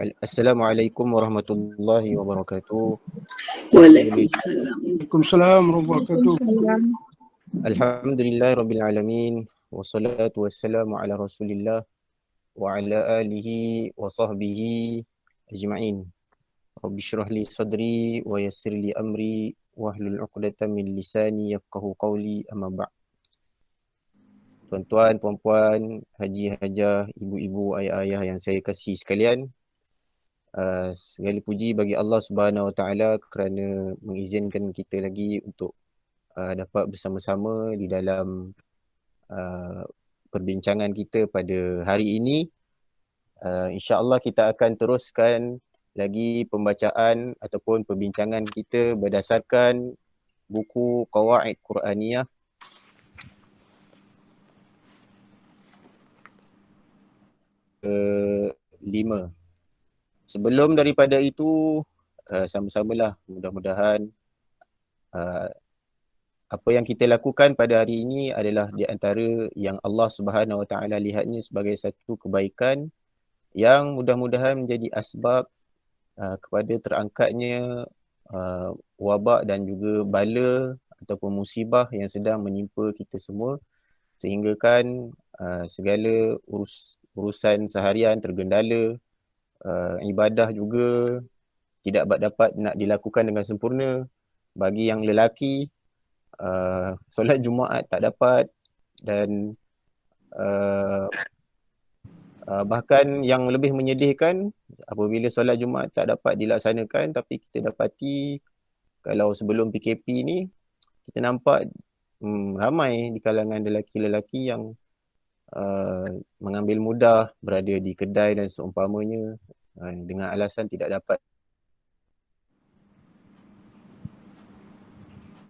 Assalamualaikum warahmatullahi wabarakatuh. Waalaikumsalam. Waalaikumsalam warahmatullahi wabarakatuh. Alhamdulillah rabbil alamin. Wassalatu wassalamu ala rasulillah wa ala alihi wa sahbihi ajma'in. Rabbi syrah li sadri wa yassir li amri wahlul 'uqdatam min lisani yafqahu qawli, amma ba'd. Tuan-tuan, puan-puan, haji, hajah, ibu-ibu, ayah-ayah yang saya kasih sekalian, segala puji bagi Allah Subhanahu Wa Taala kerana mengizinkan kita lagi untuk dapat bersama-sama di dalam perbincangan kita pada hari ini. InsyaAllah kita akan teruskan lagi pembacaan ataupun perbincangan kita berdasarkan buku Qawaid Quraniyah ke-5. Sebelum daripada itu, sama-samalah mudah-mudahan apa yang kita lakukan pada hari ini adalah di antara yang Allah Subhanahu Wa Taala lihatnya sebagai satu kebaikan yang mudah-mudahan menjadi asbab kepada terangkatnya wabak dan juga bala ataupun musibah yang sedang menimpa kita semua, sehingga kan segala urusan seharian tergendala, ibadah juga tidak dapat nak dilakukan dengan sempurna. Bagi yang lelaki, solat Jumaat tak dapat, dan bahkan yang lebih menyedihkan, apabila solat Jumaat tak dapat dilaksanakan, tapi kita dapati kalau sebelum PKP ni kita nampak ramai di kalangan lelaki-lelaki yang mengambil mudah berada di kedai dan seumpamanya dengan alasan tidak dapat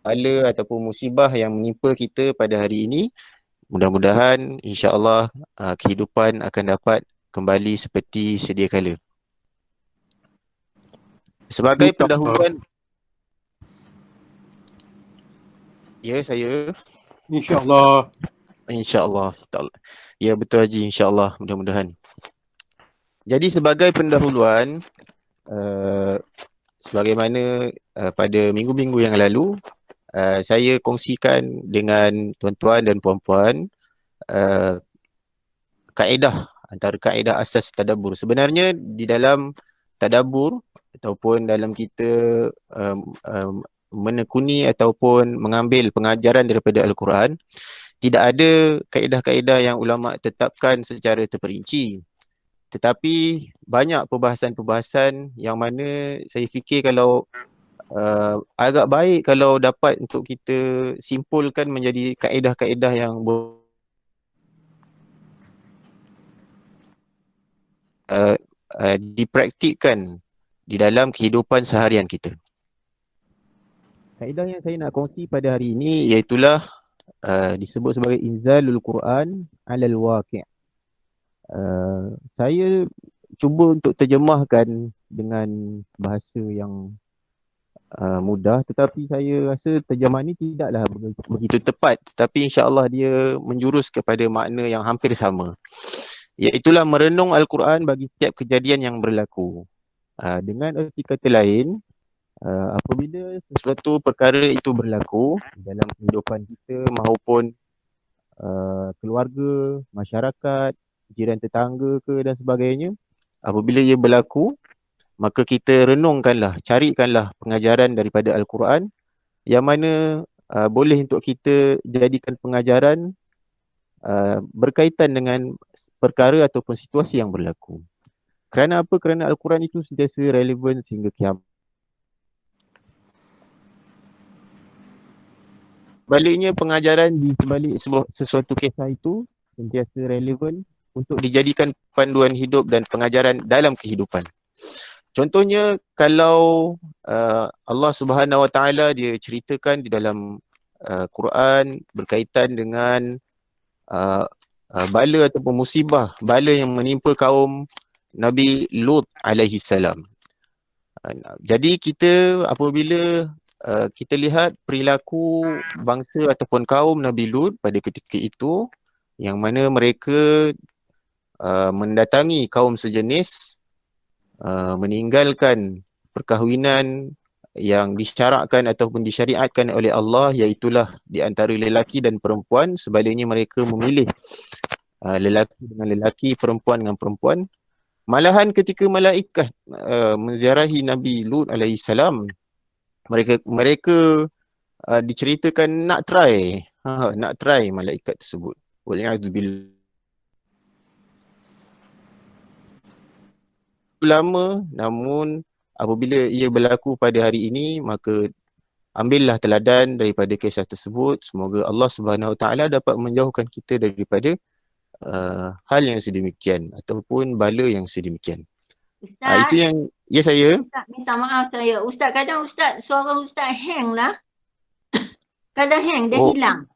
bala ataupun musibah yang menimpa kita pada hari ini. Mudah-mudahan insya-Allah kehidupan akan dapat kembali seperti sedia kala. Sebagai pendahuluan, ya saya InsyaAllah. InsyaAllah. Ya betul Haji, insyaAllah, mudah-mudahan. Jadi sebagai pendahuluan, sebagaimana pada minggu-minggu yang lalu, saya kongsikan dengan tuan-tuan dan puan-puan antara kaedah asas tadabbur. Sebenarnya di dalam tadabbur ataupun dalam kita menekuni ataupun mengambil pengajaran daripada Al-Quran, tidak ada kaedah-kaedah yang ulama tetapkan secara terperinci. Tetapi banyak perbahasan-perbahasan yang mana saya fikir kalau agak baik kalau dapat untuk kita simpulkan menjadi kaedah-kaedah yang dipraktikkan di dalam kehidupan seharian kita. Kaedah yang saya nak kongsi pada hari ini iaitulah disebut sebagai inzalul Quran alal waqi'. Saya cuba untuk terjemahkan dengan bahasa yang mudah, tetapi saya rasa terjemahan ini tidaklah begitu tepat, tetapi insya-Allah dia menjurus kepada makna yang hampir sama, iaitulah merenung Al-Quran bagi setiap kejadian yang berlaku. Dengan erti kata lain, apabila sesuatu perkara itu berlaku dalam kehidupan kita maupun keluarga, masyarakat, jiran tetangga ke dan sebagainya, apabila ia berlaku, maka kita renungkanlah, carikanlah pengajaran daripada Al-Quran yang mana boleh untuk kita jadikan pengajaran berkaitan dengan perkara ataupun situasi yang berlaku. Kerana apa? Kerana Al-Quran itu sentiasa relevan sehingga kiamat. Baliknya, pengajaran di sebalik sesuatu kisah itu sentiasa relevan untuk dijadikan panduan hidup dan pengajaran dalam kehidupan. Contohnya, kalau Allah Subhanahu Wa Taala dia ceritakan di dalam Quran berkaitan dengan bala ataupun musibah, bala yang menimpa kaum Nabi Lut alaihi salam. Jadi kita apabila kita lihat perilaku bangsa ataupun kaum Nabi Lut pada ketika itu, yang mana mereka mendatangi kaum sejenis meninggalkan perkahwinan yang disyarakkan ataupun disyariatkan oleh Allah, iaitulah di antara lelaki dan perempuan. Sebaliknya mereka memilih lelaki dengan lelaki, perempuan dengan perempuan. Malahan ketika malaikat menziarahi Nabi Lut alaihissalam, mereka diceritakan nak try malaikat tersebut. Waliyadzubillah. Lama, namun apabila ia berlaku pada hari ini, maka ambillah teladan daripada kisah tersebut. Semoga Allah Subhanahu Wa Taala dapat menjauhkan kita daripada hal yang sedemikian ataupun bala yang sedemikian. Ustaz, Itu yang saya. Ustaz minta maaf saya. Ustaz, kadang suara Ustaz hang lah. Kadang hang, dah hilang.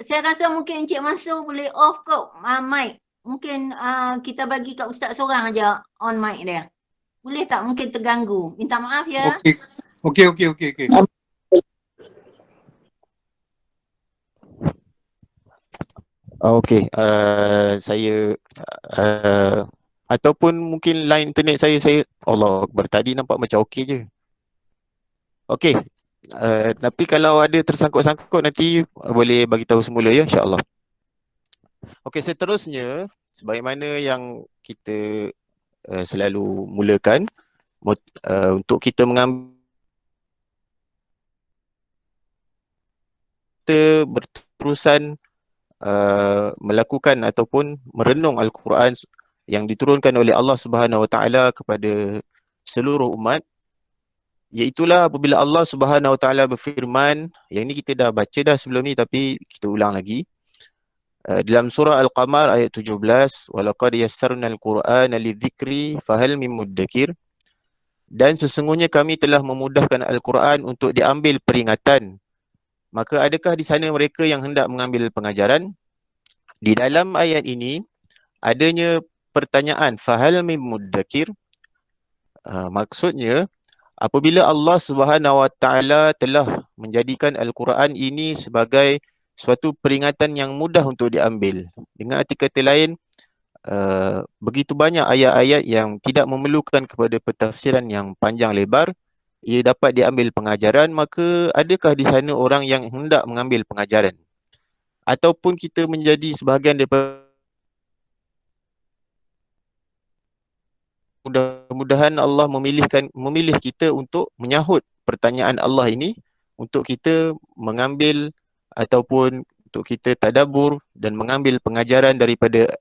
Saya rasa mungkin Encik Mansur boleh off kau mic. Mungkin kita bagi kat Ustaz seorang aja on mic dia. Boleh tak? Mungkin terganggu. Minta maaf ya. Okey. Okey, saya ataupun mungkin line internet saya Allah Akbar, tadi nampak macam okey je. Okey, tapi kalau ada tersangkut-sangkut nanti boleh bagi tahu semula ya, insya-Allah. Okey, seterusnya sebagaimana yang kita selalu mulakan, untuk kita mengambil, kita berterusan melakukan ataupun merenung Al-Quran yang diturunkan oleh Allah Subhanahu Wa Taala kepada seluruh umat. Iaitulah apabila Allah Subhanahu Wa Taala berfirman, yang ini kita dah baca dah sebelum ni tapi kita ulang lagi. Dalam surah Al-Qamar ayat 17, walaqad yassarnal Qur'ana lidzikri fahal min muddakir. Dan sesungguhnya kami telah memudahkan Al-Quran untuk diambil peringatan. Maka adakah di sana mereka yang hendak mengambil pengajaran? Di dalam ayat ini adanya pertanyaan fahal min muddakir. Maksudnya apabila Allah Subhanahu Wa Taala telah menjadikan Al-Quran ini sebagai suatu peringatan yang mudah untuk diambil. Dengan arti kata lain, begitu banyak ayat-ayat yang tidak memerlukan kepada pentafsiran yang panjang lebar, ia dapat diambil pengajaran. Maka adakah di sana orang yang hendak mengambil pengajaran? Ataupun kita menjadi sebahagian daripada, mudah-mudahan Allah memilih kita untuk menyahut pertanyaan Allah ini, untuk kita mengambil ataupun untuk kita tadabbur dan mengambil pengajaran daripada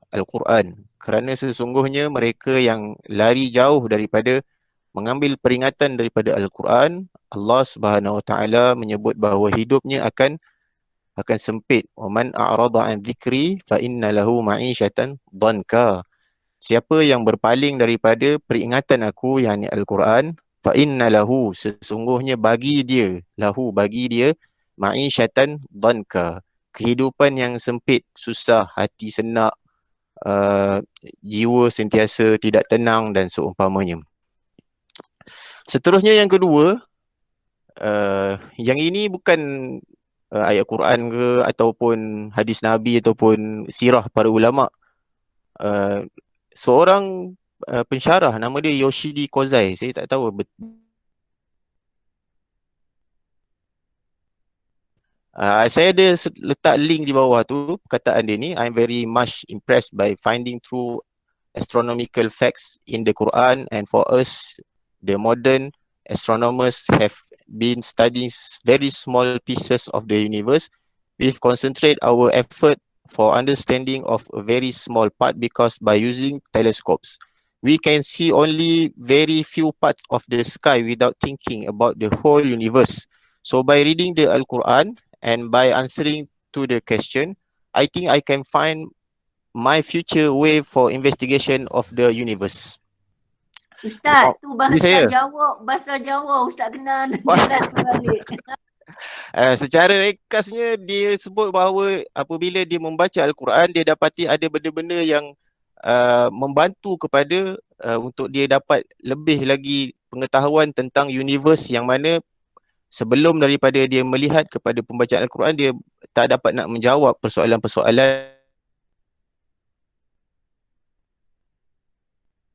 Al-Quran. Kerana sesungguhnya mereka yang lari jauh daripada mengambil peringatan daripada Al-Quran, Allah Subhanahu Wa Taala menyebut bahawa hidupnya akan sempit. Wa man a'rada an dzikri fa inna lahu ma'isyatan dhanka. Siapa yang berpaling daripada peringatan aku, yakni Al-Quran, fa inna lahu, sesungguhnya bagi dia ma'isyatan dhanka, kehidupan yang sempit, susah, hati senak, jiwa sentiasa tidak tenang dan seumpamanya. Seterusnya yang kedua, yang ini bukan ayat Quran ke ataupun hadis Nabi ataupun sirah para ulama. Seorang pensyarah nama dia Yoshidi Kozai, saya tak tahu saya ada letak link di bawah tu perkataan dia ni. I'm very much impressed by finding true astronomical facts in the Quran, and for us the modern astronomers have been studying very small pieces of the universe. We've concentrate our effort for understanding of a very small part, because by using telescopes we can see only very few parts of the sky without thinking about the whole universe. So by reading the Al-Quran and by answering to the question, I think I can find my future way for investigation of the universe. Ustaz, tu bahasa Jawa Ustaz kena jelaskan balik. Secara rekasnya dia sebut bahawa apabila dia membaca Al-Quran, dia dapati ada benda-benda yang membantu kepada untuk dia dapat lebih lagi pengetahuan tentang universe, yang mana sebelum daripada dia melihat kepada pembacaan Al-Quran, dia tak dapat nak menjawab persoalan-persoalan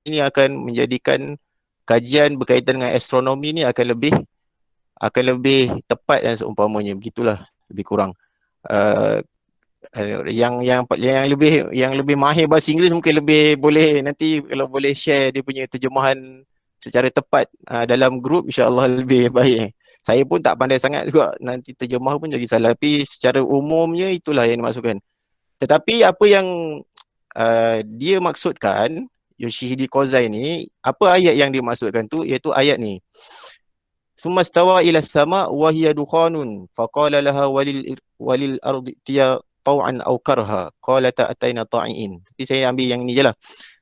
ini akan menjadikan kajian berkaitan dengan astronomi ni akan lebih tepat dan seumpamanya, begitulah lebih kurang. Uh, yang lebih mahir bahasa Inggeris mungkin lebih boleh nanti kalau boleh share dia punya terjemahan secara tepat dalam grup, insya-Allah lebih baik. Saya pun tak pandai sangat juga, nanti terjemah pun jadi salah, tapi secara umumnya itulah yang dimaksudkan. Tetapi apa yang dia maksudkan Yoshihide Kozai ni, apa ayat yang dimaksudkan tu, iaitu ayat ni. Summa stawa ila sama wa hiya dukhanun faqala laha walil ardi tiya taw'an aw karha qalata ataina ta'iin. Tapi saya ambil yang ni jelah.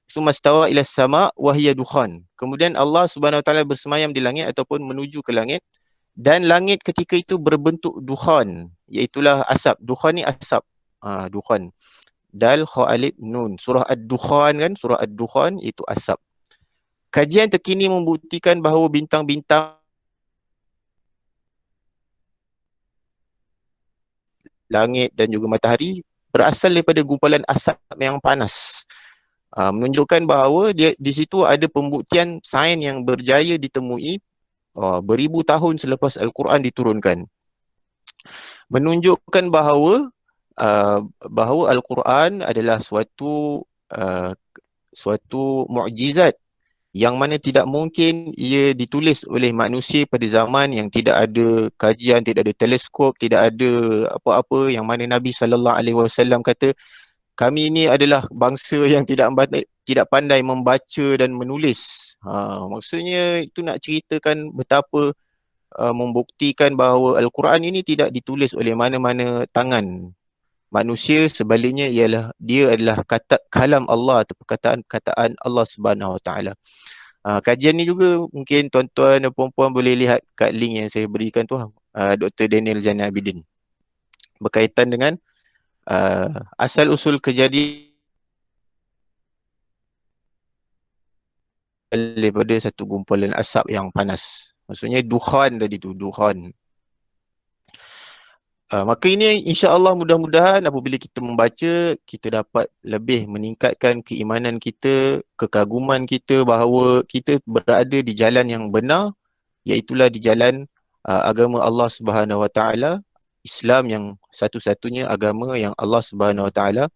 Summa stawa ila sama wa hiya dukhan. Kemudian Allah Subhanahu wa taala bersemayam di langit ataupun menuju ke langit, dan langit ketika itu berbentuk dukhan, iaitulah asap. Dukhan ni asap. Dukhan. Dal kha alif nun. Surah Ad-Dukhan kan, surah Ad-Dukhan itu asap. Kajian terkini membuktikan bahawa bintang-bintang langit dan juga matahari berasal daripada gumpalan asap yang panas. Menunjukkan bahawa di situ ada pembuktian sains yang berjaya ditemui beribu tahun selepas Al-Quran diturunkan. Menunjukkan bahawa Al-Quran adalah suatu mukjizat yang mana tidak mungkin ia ditulis oleh manusia pada zaman yang tidak ada kajian, tidak ada teleskop, tidak ada apa-apa, yang mana Nabi SAW kata, kami ini adalah bangsa yang tidak pandai membaca dan menulis. Maksudnya itu nak ceritakan betapa membuktikan bahawa Al-Quran ini tidak ditulis oleh mana-mana tangan manusia, sebaliknya dia adalah kalam Allah atau perkataan Allah Subhanahu Wa Taala. Kajian ni juga mungkin tuan-tuan dan puan-puan boleh lihat kat link yang saya berikan tu, Dr. Daniel Zainal Abidin, berkaitan dengan asal usul kejadian daripada satu gumpalan asap yang panas. Maksudnya dukhan tadi tu, dukhan. Maka ini insya-Allah mudah-mudahan apabila kita membaca, kita dapat lebih meningkatkan keimanan kita, kekaguman kita bahawa kita berada di jalan yang benar, iaitulah di jalan agama Allah Subhanahu Wa Taala, Islam yang satu-satunya agama yang Allah Subhanahu Wa Taala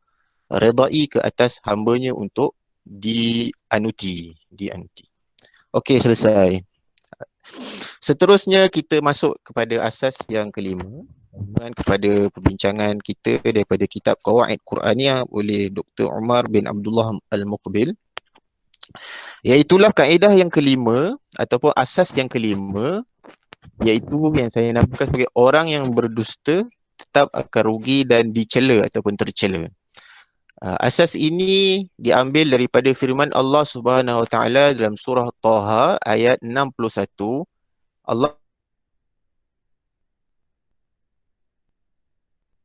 redai ke atas hamba-Nya untuk dianuti. Okey, selesai. Seterusnya kita masuk kepada asas yang kelima, kepada perbincangan kita daripada kitab Qawaid Quraniyah oleh Dr. Umar bin Abdullah Al-Muqbil, iaitulah kaedah yang kelima ataupun asas yang kelima, iaitu yang saya namakan sebagai orang yang berdusta tetap akan rugi dan dicela ataupun tercela. Asas ini diambil daripada firman Allah Subhanahu Wa Taala dalam surah Taha ayat 61. Allah,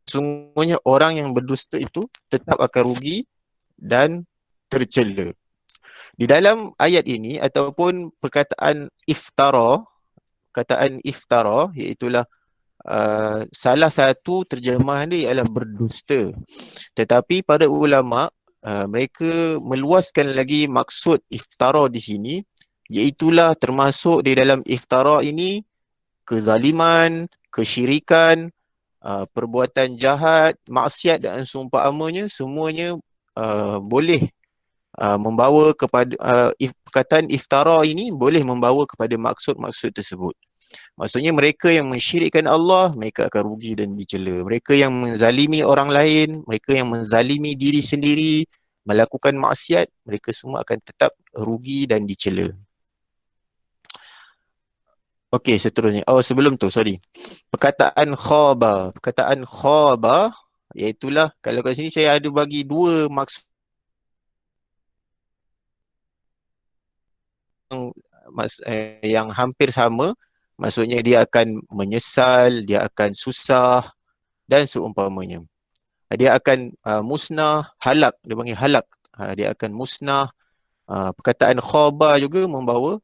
sungguhnya orang yang berdusta itu tetap akan rugi dan tercela. Di dalam ayat ini ataupun perkataan iftara, iaitulah salah satu terjemahan dia ialah berdusta. Tetapi para ulama mereka meluaskan lagi maksud iftara di sini, iaitulah termasuk di dalam iftara ini kezaliman, kesyirikan, perbuatan jahat, maksiat dan seumpamanya, semuanya boleh membawa kepada perkataan iftara ini boleh membawa kepada maksud-maksud tersebut. Maksudnya mereka yang mensyirikkan Allah, mereka akan rugi dan dicela. Mereka yang menzalimi orang lain, mereka yang menzalimi diri sendiri, melakukan maksiat, mereka semua akan tetap rugi dan dicela. Okey, seterusnya. Sebelum tu, sorry. Perkataan khaba, iaitulah, kalau kat sini saya ada bagi dua maksud yang hampir sama. Maksudnya dia akan menyesal, dia akan susah dan seumpamanya. Dia akan musnah, halak, dia panggil halak. Dia akan musnah. Perkataan khaba juga membawa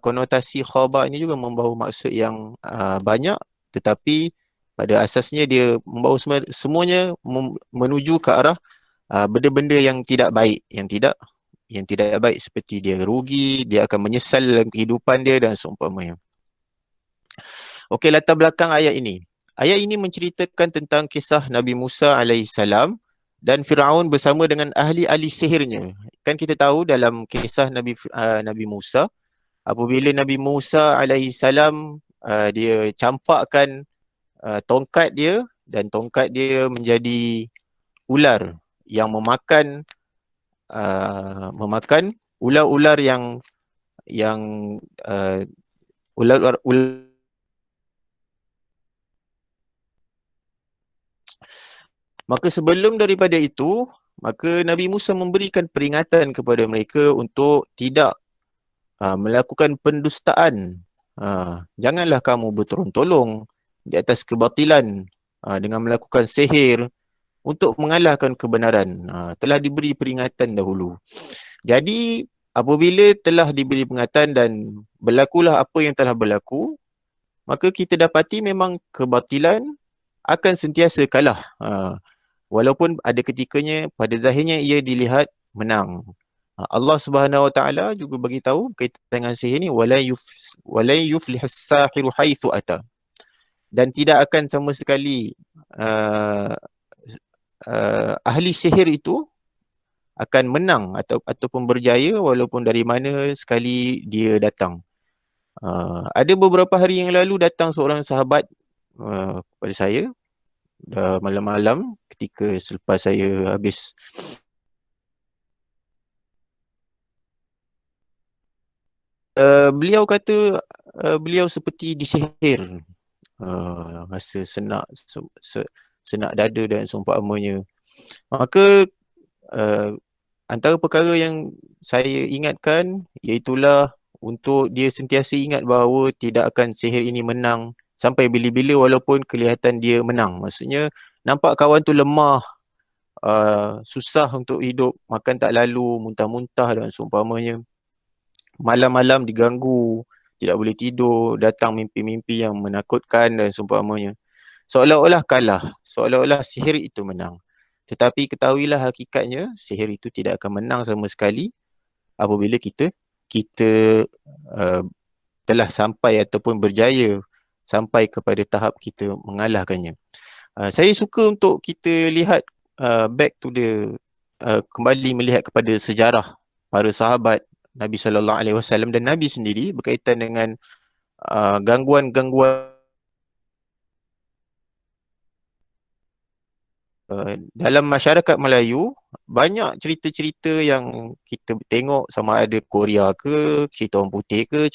konotasi khaba ini juga membawa maksud yang banyak, tetapi pada asasnya dia membawa semuanya menuju ke arah benda-benda yang tidak baik, yang tidak yang tidak baik seperti dia rugi, dia akan menyesal dalam kehidupan dia dan seumpamanya. Okey, latar belakang ayat ini. Ayat ini menceritakan tentang kisah Nabi Musa alaihissalam dan Firaun bersama dengan ahli-ahli sihirnya. Kan kita tahu dalam kisah Nabi Musa, apabila Nabi Musa alaihissalam dia campakkan tongkat dia, dan tongkat dia menjadi ular yang memakan ular-ular yang ular maka sebelum daripada itu, maka Nabi Musa memberikan peringatan kepada mereka untuk tidak melakukan pendustaan. Janganlah kamu bertolong-tolong di atas kebatilan dengan melakukan sihir untuk mengalahkan kebenaran. Telah diberi peringatan dahulu. Jadi apabila telah diberi peringatan dan berlakulah apa yang telah berlaku, maka kita dapati memang kebatilan akan sentiasa kalah. Walaupun ada ketikanya pada zahirnya ia dilihat menang. Allah Subhanahu Wa Taala juga bagi tahu berkaitan dengan sihir ni, wala yuflihus sahiru haitsu ata. Dan tidak akan sama sekali ahli sihir itu akan menang ataupun berjaya walaupun dari mana sekali dia datang. Ada beberapa hari yang lalu datang seorang sahabat kepada saya malam-malam ketika selepas saya habis beliau kata beliau seperti disihir, rasa senak dada dan seumpamanya. Maka antara perkara yang saya ingatkan iaitulah untuk dia sentiasa ingat bahawa tidak akan sihir ini menang sampai bila-bila walaupun kelihatan dia menang. Maksudnya nampak kawan tu lemah, susah untuk hidup, makan tak lalu, muntah-muntah dan seumpamanya. Malam-malam diganggu, tidak boleh tidur, datang mimpi-mimpi yang menakutkan dan seumpamanya. Seolah-olah kalah, seolah-olah sihir itu menang. Tetapi ketahuilah hakikatnya sihir itu tidak akan menang sama sekali apabila kita telah sampai ataupun berjaya sampai kepada tahap kita mengalahkannya. Saya suka untuk kita lihat back to the kembali melihat kepada sejarah para sahabat Nabi sallallahu alaihi wasallam dan Nabi sendiri berkaitan dengan gangguan-gangguan dalam masyarakat Melayu. Banyak cerita-cerita yang kita tengok, sama ada Korea ke, cerita orang putih ke,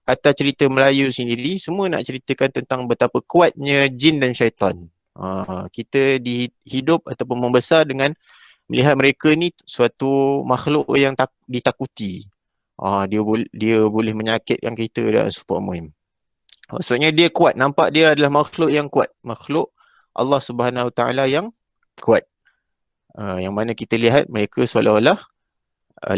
atau cerita Melayu sendiri, semua nak ceritakan tentang betapa kuatnya jin dan syaitan. Kita hidup ataupun membesar dengan melihat mereka ni suatu makhluk yang ditakuti. Dia boleh menyakitkan kita dan seumpamanya. Maksudnya dia kuat, nampak dia adalah makhluk yang kuat, makhluk Allah Subhanahu Wa Taala yang kuat. Yang mana kita lihat mereka seolah-olah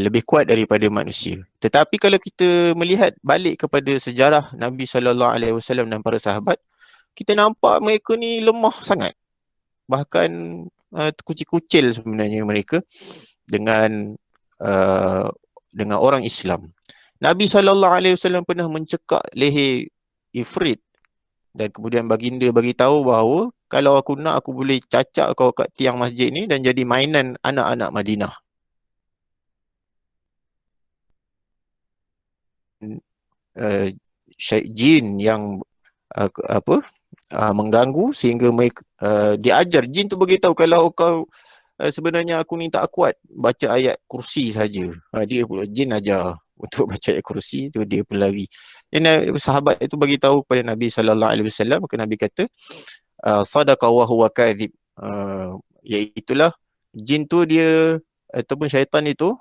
lebih kuat daripada manusia. Tetapi kalau kita melihat balik kepada sejarah Nabi sallallahu alaihi wasallam dan para sahabat, kita nampak mereka ni lemah sangat. Bahkan terkucil-kucil sebenarnya mereka dengan orang Islam. Nabi sallallahu alaihi wasallam pernah mencekak leher Ifrit dan kemudian baginda bagi tahu bahawa kalau aku nak, aku boleh cacak kau kat tiang masjid ni dan jadi mainan anak-anak Madinah. Jin yang mengganggu sehingga mereka diajar. Jin tu beritahu kalau kau sebenarnya aku ni tak kuat, baca ayat kursi saja. Dia pula jin ajar untuk baca ayat kursi, tu dia pun lari. Dan sahabat itu bagi tahu kepada Nabi sallallahu alaihi wasallam, maka Nabi kata sadaqa wa huwa kadhib, iaitulah jin tu dia ataupun syaitan itu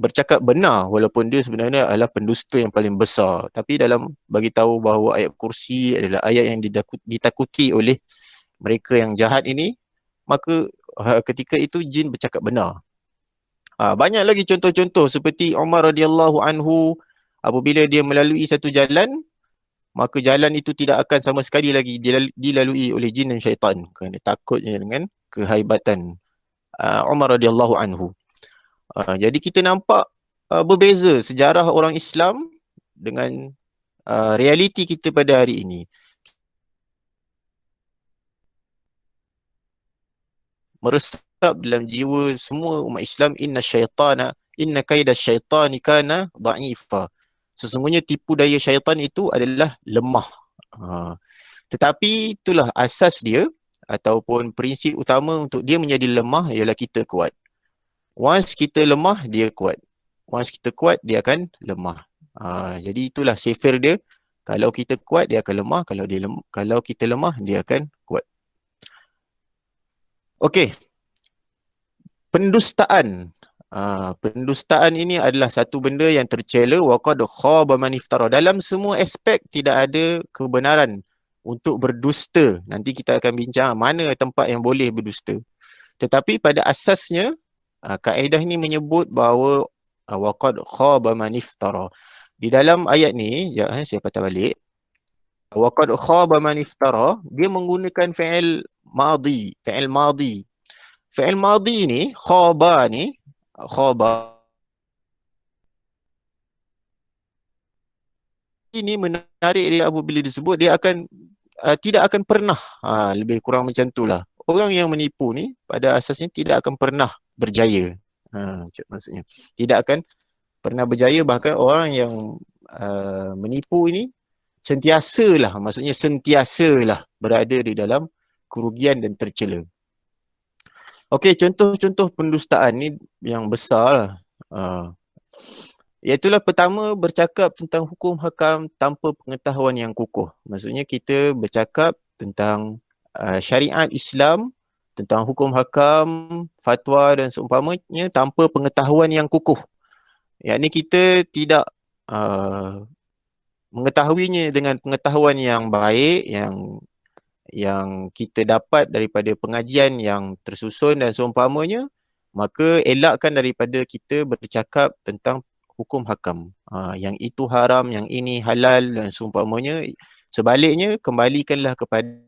bercakap benar walaupun dia sebenarnya adalah pendusta yang paling besar. Tapi dalam bagi tahu bahawa ayat kursi adalah ayat yang ditakuti oleh mereka yang jahat ini, maka ketika itu jin bercakap benar. Banyak lagi contoh-contoh seperti Umar radhiyallahu anhu, apabila dia melalui satu jalan, maka jalan itu tidak akan sama sekali lagi dilalui oleh jin dan syaitan kerana takutnya dengan kehaibatan Umar radhiyallahu anhu. Jadi kita nampak berbeza sejarah orang Islam dengan realiti kita pada hari ini. Meresap dalam jiwa semua umat Islam, inna kaida syaitani kana dha'ifa. Sesungguhnya tipu daya syaitan itu adalah lemah. Tetapi itulah asas dia ataupun prinsip utama untuk dia menjadi lemah ialah kita kuat. Once kita lemah, dia kuat. Once kita kuat, dia akan lemah. Jadi itulah sifir dia. Kalau kita kuat, dia akan lemah. Kalau kita lemah, dia akan kuat. Okey. Pendustaan. Pendustaan ini adalah satu benda yang tercela. Wa qad khaba man iftara. Dalam semua aspek tidak ada kebenaran untuk berdusta. Nanti kita akan bincang mana tempat yang boleh berdusta. Tetapi pada asasnya, kaedah ini menyebut bahawa wa qad khaba man iftara. Di dalam ayat ni, saya patah balik. Wa qad khaba man iftara, dia menggunakan fi'il madhi. Fi'il madhi ni, khaba ini menarik dia apabila disebut dia akan tidak akan pernah, lebih kurang macam itulah. Orang yang menipu ni pada asasnya tidak akan pernah berjaya. Maksudnya tidak akan pernah berjaya, bahkan orang yang menipu ini sentiasalah berada di dalam kerugian dan tercela. Okey, contoh-contoh pendustaan ni yang besar lah. Iaitulah pertama, bercakap tentang hukum hakam tanpa pengetahuan yang kukuh. Maksudnya kita bercakap tentang syariat Islam, tentang hukum hakam, fatwa dan seumpamanya tanpa pengetahuan yang kukuh. Yakni kita tidak mengetahuinya dengan pengetahuan yang baik, yang kita dapat daripada pengajian yang tersusun dan seumpamanya, maka elakkan daripada kita bercakap tentang hukum hakam. Yang itu haram, yang ini halal dan seumpamanya. Sebaliknya, kembalikanlah kepada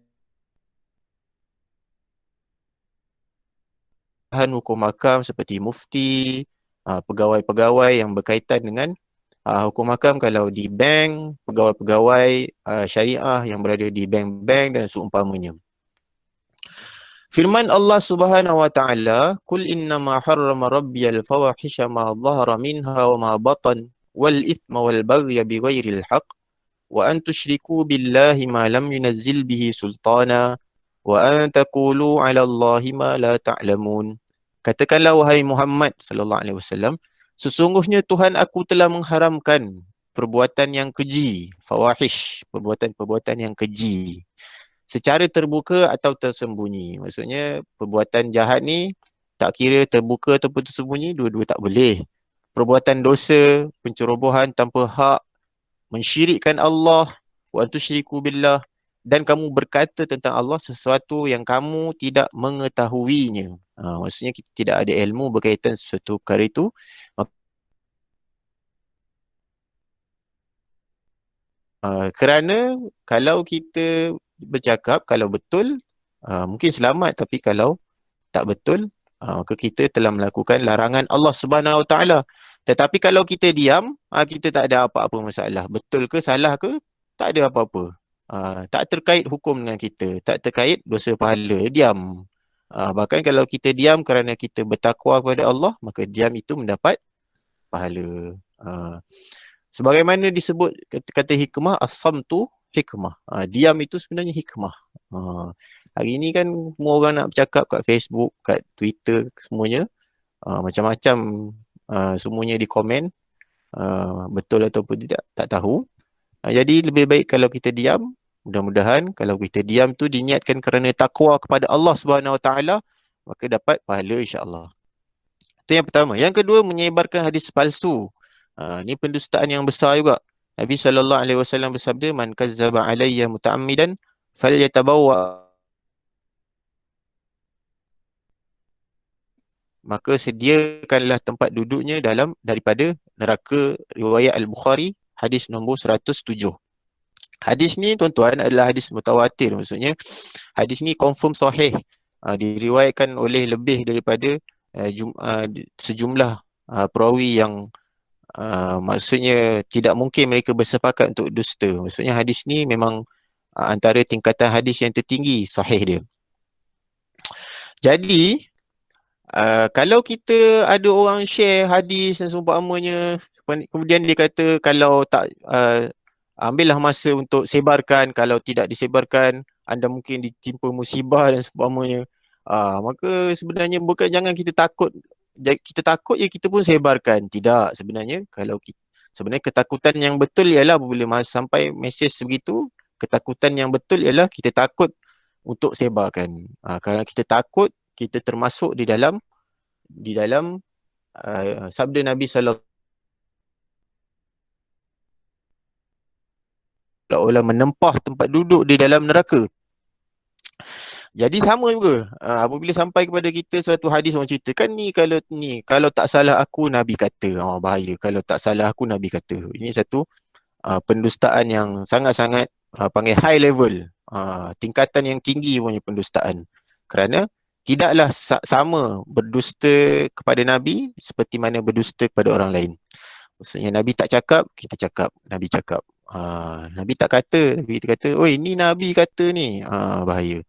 hukum hakam seperti mufti, pegawai-pegawai yang berkaitan dengan hukum hakam kalau di bank, pegawai-pegawai syariah yang berada di bank-bank dan seumpamanya. Firman Allah Subhanahu wa taala, "Qul innama harrama rabbiyal fawahisha ma dhahara minha wa ma batan wal ithma wal baghya bighairil haqq wa an tusyriku billahi ma lam yunazzil bihi sultana wa an taqulu 'ala Allahi ma la ta'lamun." Katakanlah wahai Muhammad sallallahu alaihi wasallam, sesungguhnya Tuhan aku telah mengharamkan perbuatan yang keji, fawahish, perbuatan-perbuatan yang keji, secara terbuka atau tersembunyi. Maksudnya perbuatan jahat ni tak kira terbuka ataupun tersembunyi, dua-dua tak boleh. Perbuatan dosa, pencerobohan tanpa hak, mensyirikkan Allah, wa antusyriku billah, dan kamu berkata tentang Allah sesuatu yang kamu tidak mengetahuinya. Maksudnya kita tidak ada ilmu berkaitan sesuatu perkara itu. Kerana kalau kita bercakap, kalau betul, mungkin selamat, tapi kalau tak betul, maka kita telah melakukan larangan Allah Subhanahu Wa Taala. Tetapi kalau kita diam, kita tak ada apa-apa masalah. Betul ke salah ke, tak ada apa-apa. Tak terkait hukum dengan kita, tak terkait dosa pahala, diam. Bahkan kalau kita diam kerana kita bertakwa kepada Allah, maka diam itu mendapat pahala. Sebagaimana disebut kata hikmah, as-samtu hikmah. Diam itu sebenarnya hikmah. Hari ini kan semua orang nak bercakap kat Facebook, kat Twitter, semuanya. Macam-macam semuanya di komen. Betul ataupun tidak, tak tahu. Jadi lebih baik kalau kita diam. Mudah-mudahan kalau kita diam tu diniatkan kerana takwa kepada Allah Subhanahu Wa Taala, maka dapat pahala insya-Allah. Itu yang pertama. Yang kedua, menyebarkan hadis palsu. Ini pendustaan yang besar juga. Nabi SAW bersabda, "Man kazzaba alayya muta'ammidan falyatabawwa." Maka sediakanlah tempat duduknya daripada neraka. Riwayat Al-Bukhari, hadis nombor 107. Hadis ni tuan-tuan adalah hadis mutawatir. Maksudnya hadis ni confirm sahih. Diriwayatkan oleh lebih daripada sejumlah perawi yang maksudnya tidak mungkin mereka bersepakat untuk dusta. Maksudnya hadis ni memang antara tingkatan hadis yang tertinggi sahih dia. Jadi kalau kita ada orang share hadis dan seumpamanya, kemudian dia kata kalau tak ambillah masa untuk sebarkan, kalau tidak disebarkan anda mungkin ditimpa musibah dan seumpamanya. Maka sebenarnya bukan jangan kita takut ya kita pun sebarkan. Tidak, sebenarnya kalau kita, sebenarnya ketakutan yang betul ialah apabila sampai mesej sebegitu, ketakutan yang betul ialah kita takut untuk sebarkan. Kalau kita takut, kita termasuk di dalam sabda Nabi sallallahu seolah menempah tempat duduk di dalam neraka. Jadi sama juga apabila sampai kepada kita suatu hadis orang ceritakan kalau tak salah aku Nabi kata. Bahaya kalau tak salah aku Nabi kata. Ini satu pendustaan yang sangat-sangat panggil high level, tingkatan yang tinggi punya pendustaan. Kerana tidaklah sama berdusta kepada Nabi seperti mana berdusta kepada orang lain. Maksudnya Nabi tak cakap, kita cakap. Nabi cakap. Nabi tak kata, Nabi kata, oi ni Nabi kata ni. Bahaya.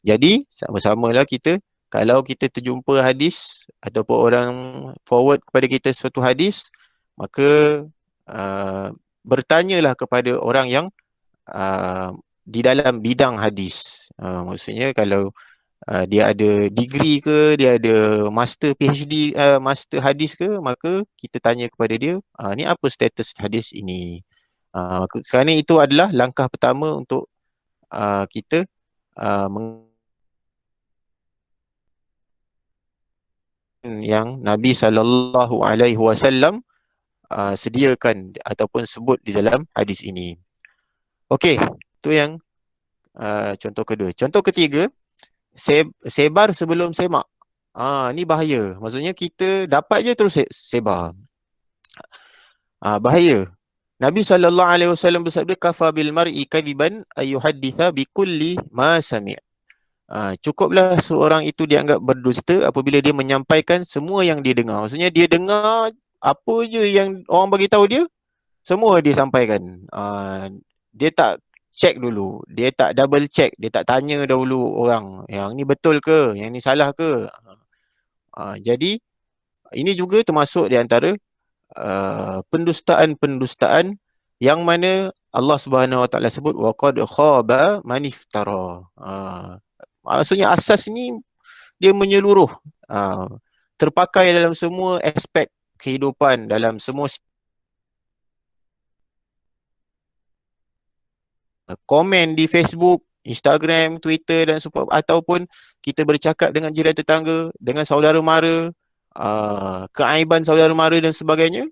Jadi sama-samalah kita, kalau kita terjumpa hadis ataupun orang forward kepada kita suatu hadis, maka bertanyalah kepada orang yang di dalam bidang hadis. Maksudnya kalau dia ada degree ke, dia ada master PhD, master hadis ke, maka kita tanya kepada dia, ni apa status hadis ini? Kerana itu adalah langkah pertama untuk kita yang Nabi SAW sediakan ataupun sebut di dalam hadis ini. Okey, itu yang contoh kedua. Contoh ketiga, sebar sebelum semak. Ni bahaya. Maksudnya kita dapat je terus sebar. Bahaya. Nabi SAW bersabda, kafa bil mar'i kadiban ayyuhadditha bikulli ma sami'. Cukuplah seorang itu dianggap berdusta apabila dia menyampaikan semua yang dia dengar. Maksudnya dia dengar apa je yang orang bagi tahu dia, semua dia sampaikan. Dia tak check dulu, dia tak double check, dia tak tanya dahulu orang, yang ni betul ke, yang ni salah ke. Jadi ini juga termasuk di antara pendustaan-pendustaan yang mana Allah Subhanahu Wa Taala sebut waqad khaba man iftara. Maksudnya asas ini dia menyeluruh, terpakai dalam semua aspek kehidupan, dalam semua komen di Facebook, Instagram, Twitter dan ataupun kita bercakap dengan jiran tetangga, dengan saudara mara, keaiban saudara mara dan sebagainya.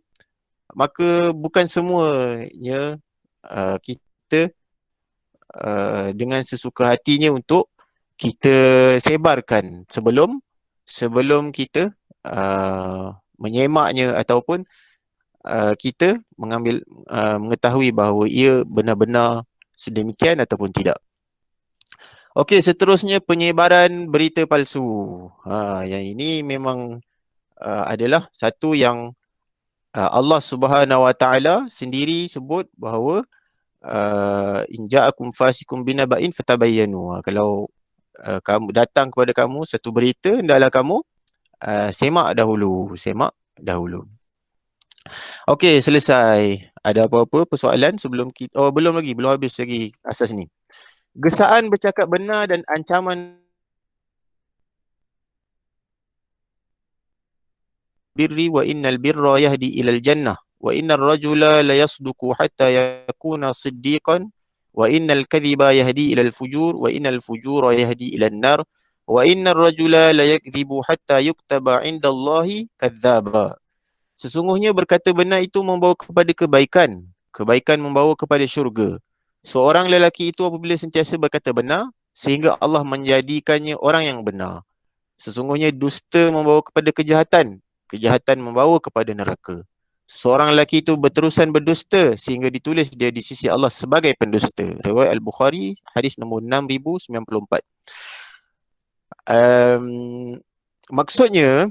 Maka bukan semuanya kita dengan sesuka hatinya untuk kita sebarkan sebelum kita menyemaknya ataupun kita mengetahui bahawa ia benar-benar sedemikian ataupun tidak. Okey, seterusnya penyebaran berita palsu. Yang ini memang adalah satu yang Allah Subhanahu Wa Taala sendiri sebut bahawa in ja'akum fasikum binaba'in fatabayyanu. Kalau kamu datang kepada kamu satu berita, hendaklah kamu semak dahulu. Okey, selesai. Ada apa-apa persoalan sebelum kita? Belum habis lagi asas ni. Gesaan bercakap benar dan ancaman birri wa innal birra yahdi ilal jannah wa innar rajula la yasduqu hatta yakuna siddiqan wa innal kadhiba yahdi ilal fujur wa innal fujura yahdi ilan nar wa innar rajula la yakdhibu hatta yuktaba indallahi kadzdzaba. Sesungguhnya berkata benar itu membawa kepada kebaikan, kebaikan membawa kepada syurga. Seorang lelaki itu apabila sentiasa berkata benar sehingga Allah menjadikannya orang yang benar. Sesungguhnya dusta membawa kepada kejahatan, kejahatan membawa kepada neraka. Seorang lelaki itu berterusan berdusta sehingga ditulis dia di sisi Allah sebagai pendusta. Riwayat Al-Bukhari, hadis nombor 6094. Maksudnya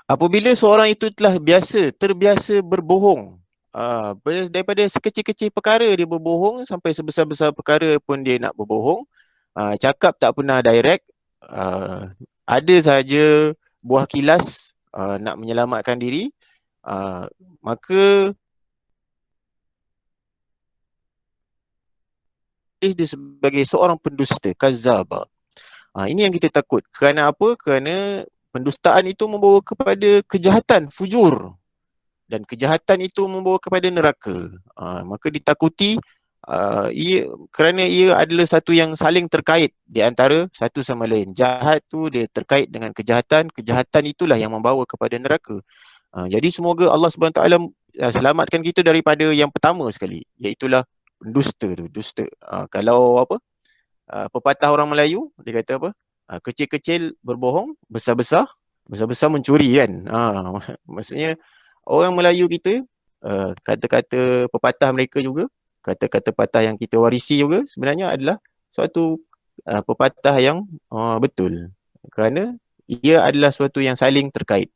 Apabila seorang itu telah terbiasa berbohong, daripada sekecil-kecil perkara dia berbohong sampai sebesar-besar perkara pun dia nak berbohong, cakap tak pernah direct, ada sahaja buah kilas nak menyelamatkan diri, maka dia sebagai seorang pendusta, kazaba. Ini yang kita takut. Kerana apa? Kerana pendustaan itu membawa kepada kejahatan, fujur. Dan kejahatan itu membawa kepada neraka. Maka ditakuti kerana ia adalah satu yang saling terkait di antara satu sama lain. Jahat tu dia terkait dengan kejahatan, kejahatan itulah yang membawa kepada neraka. Jadi semoga Allah Subhanahu Taala selamatkan kita daripada yang pertama sekali, iaitulah dusta tu, dusta. Kalau apa? Pepatah orang Melayu dia kata apa? Kecil-kecil berbohong, besar-besar mencuri kan. Maksudnya orang Melayu kita, kata-kata pepatah mereka juga, kata-kata pepatah yang kita warisi juga sebenarnya adalah suatu pepatah yang betul. Kerana ia adalah suatu yang saling terkait.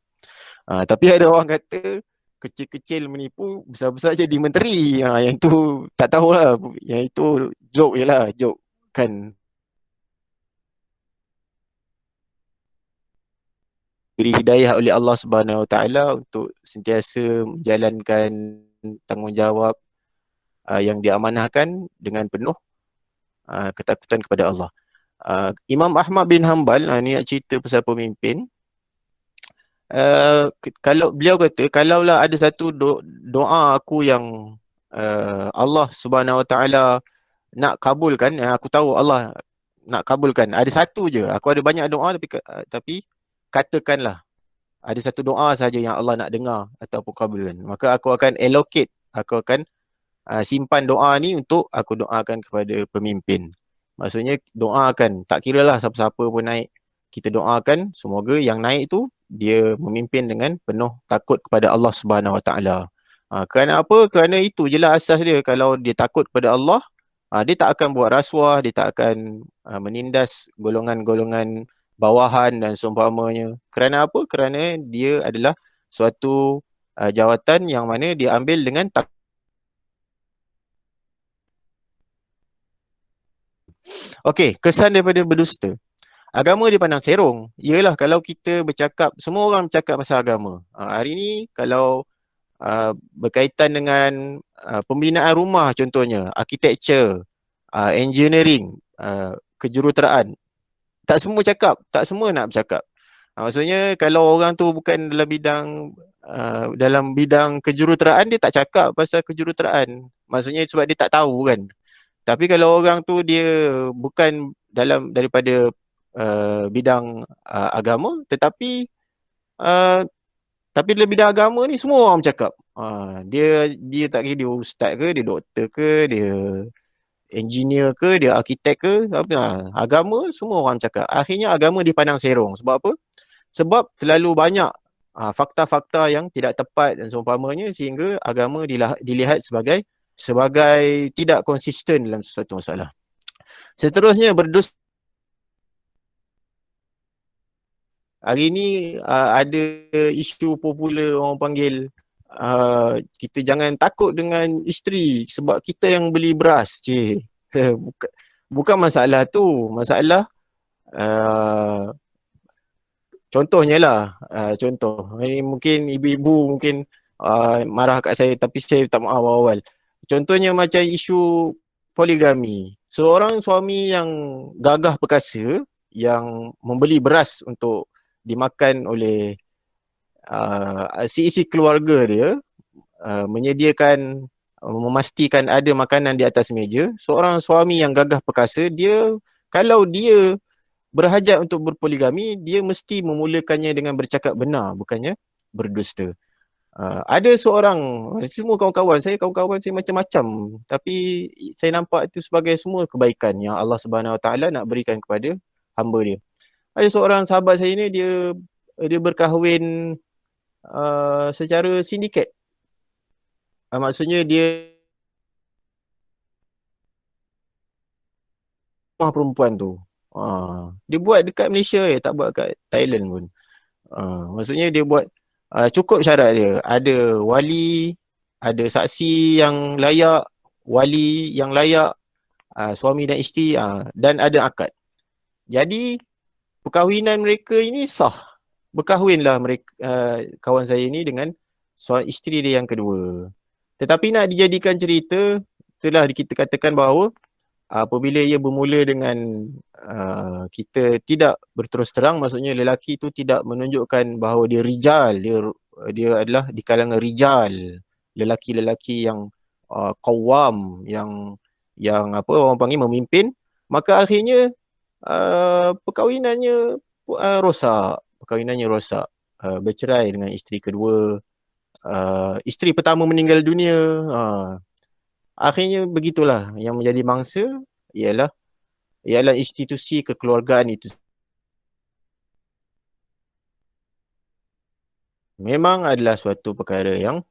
Tapi ada orang kata kecil-kecil menipu, besar-besar jadi menteri. Yang tu tak tahulah. Yang itu joke je lah, joke kan. Beri hidayah oleh Allah Subhanahu Wa Taala untuk sentiasa menjalankan tanggungjawab yang diamanahkan dengan penuh ketakutan kepada Allah. Imam Ahmad bin Hanbal, ni nak cerita pasal pemimpin. Kalau beliau kata, kalaulah ada satu doa aku yang Allah Subhanahu Wa Taala nak kabulkan, aku tahu Allah nak kabulkan. Ada satu je. Aku ada banyak doa tapi katakanlah ada satu doa saja yang Allah nak dengar ataupun kabulkan. Maka aku akan allocate, aku akan simpan doa ni untuk aku doakan kepada pemimpin. Maksudnya doakan, tak kira lah siapa-siapa pun naik. Kita doakan semoga yang naik tu dia memimpin dengan penuh takut kepada Allah Subhanahu Wa Taala. Kerana apa? Kerana itu je lah asas dia. Kalau dia takut kepada Allah, dia tak akan buat rasuah, dia tak akan menindas golongan-golongan bawahan dan seumpamanya. Kerana apa? Kerana dia adalah suatu jawatan yang mana dia ambil dengan Okey, kesan daripada berdusta. Agama dipandang serong. Ialah kalau kita bercakap, semua orang bercakap pasal agama. Hari ni kalau berkaitan dengan pembinaan rumah contohnya, architecture, engineering, kejuruteraan, tak semua cakap, tak semua nak bercakap. Maksudnya kalau orang tu bukan dalam bidang kejuruteraan, dia tak cakap pasal kejuruteraan. Maksudnya sebab dia tak tahu kan. Tapi kalau orang tu dia bukan daripada bidang agama, tetapi dalam bidang agama ni semua orang bercakap. Dia tak kira dia ustaz ke, dia doktor ke, dia engineer ke, dia arkitek ke, agama semua orang cakap. Akhirnya agama dipandang serong. Sebab apa? Sebab terlalu banyak fakta-fakta yang tidak tepat dan seumpamanya, sehingga agama dilihat sebagai tidak konsisten dalam sesuatu masalah. Seterusnya, berdusta. Hari ni ada isu popular orang panggil kita jangan takut dengan isteri sebab kita yang beli beras. Bukan masalah tu. Masalah contohnya lah, contoh. Ini mungkin ibu-ibu mungkin marah kat saya, tapi saya tak maaf awal. Contohnya macam isu poligami. Seorang suami yang gagah perkasa, yang membeli beras untuk dimakan oleh isi keluarga dia, memastikan ada makanan di atas meja. Seorang suami yang gagah perkasa, kalau dia berhajat untuk berpoligami, dia mesti memulakannya dengan bercakap benar, bukannya berdusta. Ada seorang, semua kawan-kawan saya macam-macam, tapi saya nampak itu sebagai semua kebaikan yang Allah Subhanahu Wa Taala nak berikan kepada hamba dia. Ada seorang sahabat saya ni, dia berkahwin secara sindiket. Maksudnya dia rumah perempuan tu. Dia buat dekat Malaysia, tak buat kat Thailand pun. Maksudnya dia buat cukup syarat dia. Ada wali, ada saksi yang layak, wali yang layak, suami dan isteri, dan ada akad. Jadi perkahwinan mereka ini sah. Berkahwinlah mereka, kawan saya ini dengan isteri dia yang kedua. Tetapi nak dijadikan cerita, itulah kita katakan bahawa apabila ia bermula dengan kita tidak berterus terang, maksudnya lelaki itu tidak menunjukkan bahawa dia rijal, dia adalah di kalangan rijal, lelaki-lelaki yang qawwam, yang apa orang panggil memimpin, maka akhirnya perkahwinannya rosak, bercerai dengan isteri kedua, isteri pertama meninggal dunia. Akhirnya begitulah, yang menjadi mangsa ialah institusi kekeluargaan itu. Memang adalah suatu perkara yang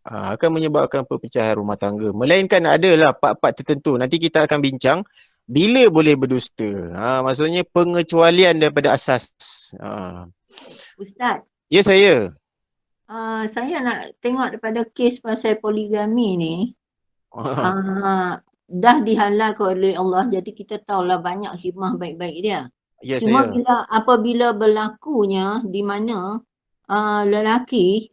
akan menyebabkan perpecahan rumah tangga. Melainkan adalah part-part tertentu. Nanti kita akan bincang bila boleh berdusta. Maksudnya pengecualian daripada asas. Ustaz, Ya, saya. saya nak tengok daripada kes pasal poligami ni. Dah dihalalkan oleh Allah, jadi kita tahulah banyak hikmah baik-baik dia. Ya, Cuma saya. apabila berlakunya di mana lelaki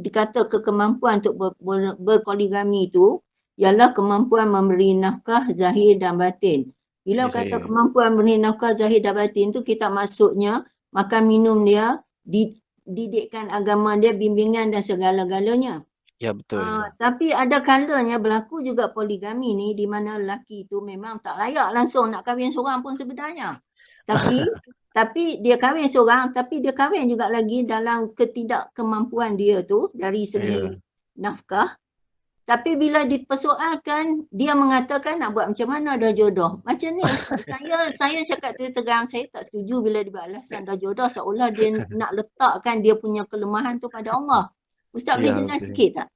dikata kemampuan untuk berpoligami itu ialah kemampuan memberi nafkah zahir dan batin. Bila Ya, kata saya. kemampuan memberi nafkah zahir dan batin tu, kita maksudnya makan minum dia, didikkan agama dia, bimbingan dan segala-galanya. Ya, betul. Tapi ada kalanya berlaku juga poligami ni di mana lelaki tu memang tak layak langsung nak kahwin seorang pun sebenarnya. Tapi dia kahwin seorang, tapi dia kahwin juga lagi dalam ketidakkemampuan dia tu dari segi nafkah. Tapi bila dipersoalkan, dia mengatakan nak buat macam mana, dah jodoh. Macam ni Ustaz, saya cakap terang, saya tak setuju bila dia buat alasan dah jodoh, seolah dia nak letakkan dia punya kelemahan tu pada Allah. Ustaz boleh jelas sikit tak?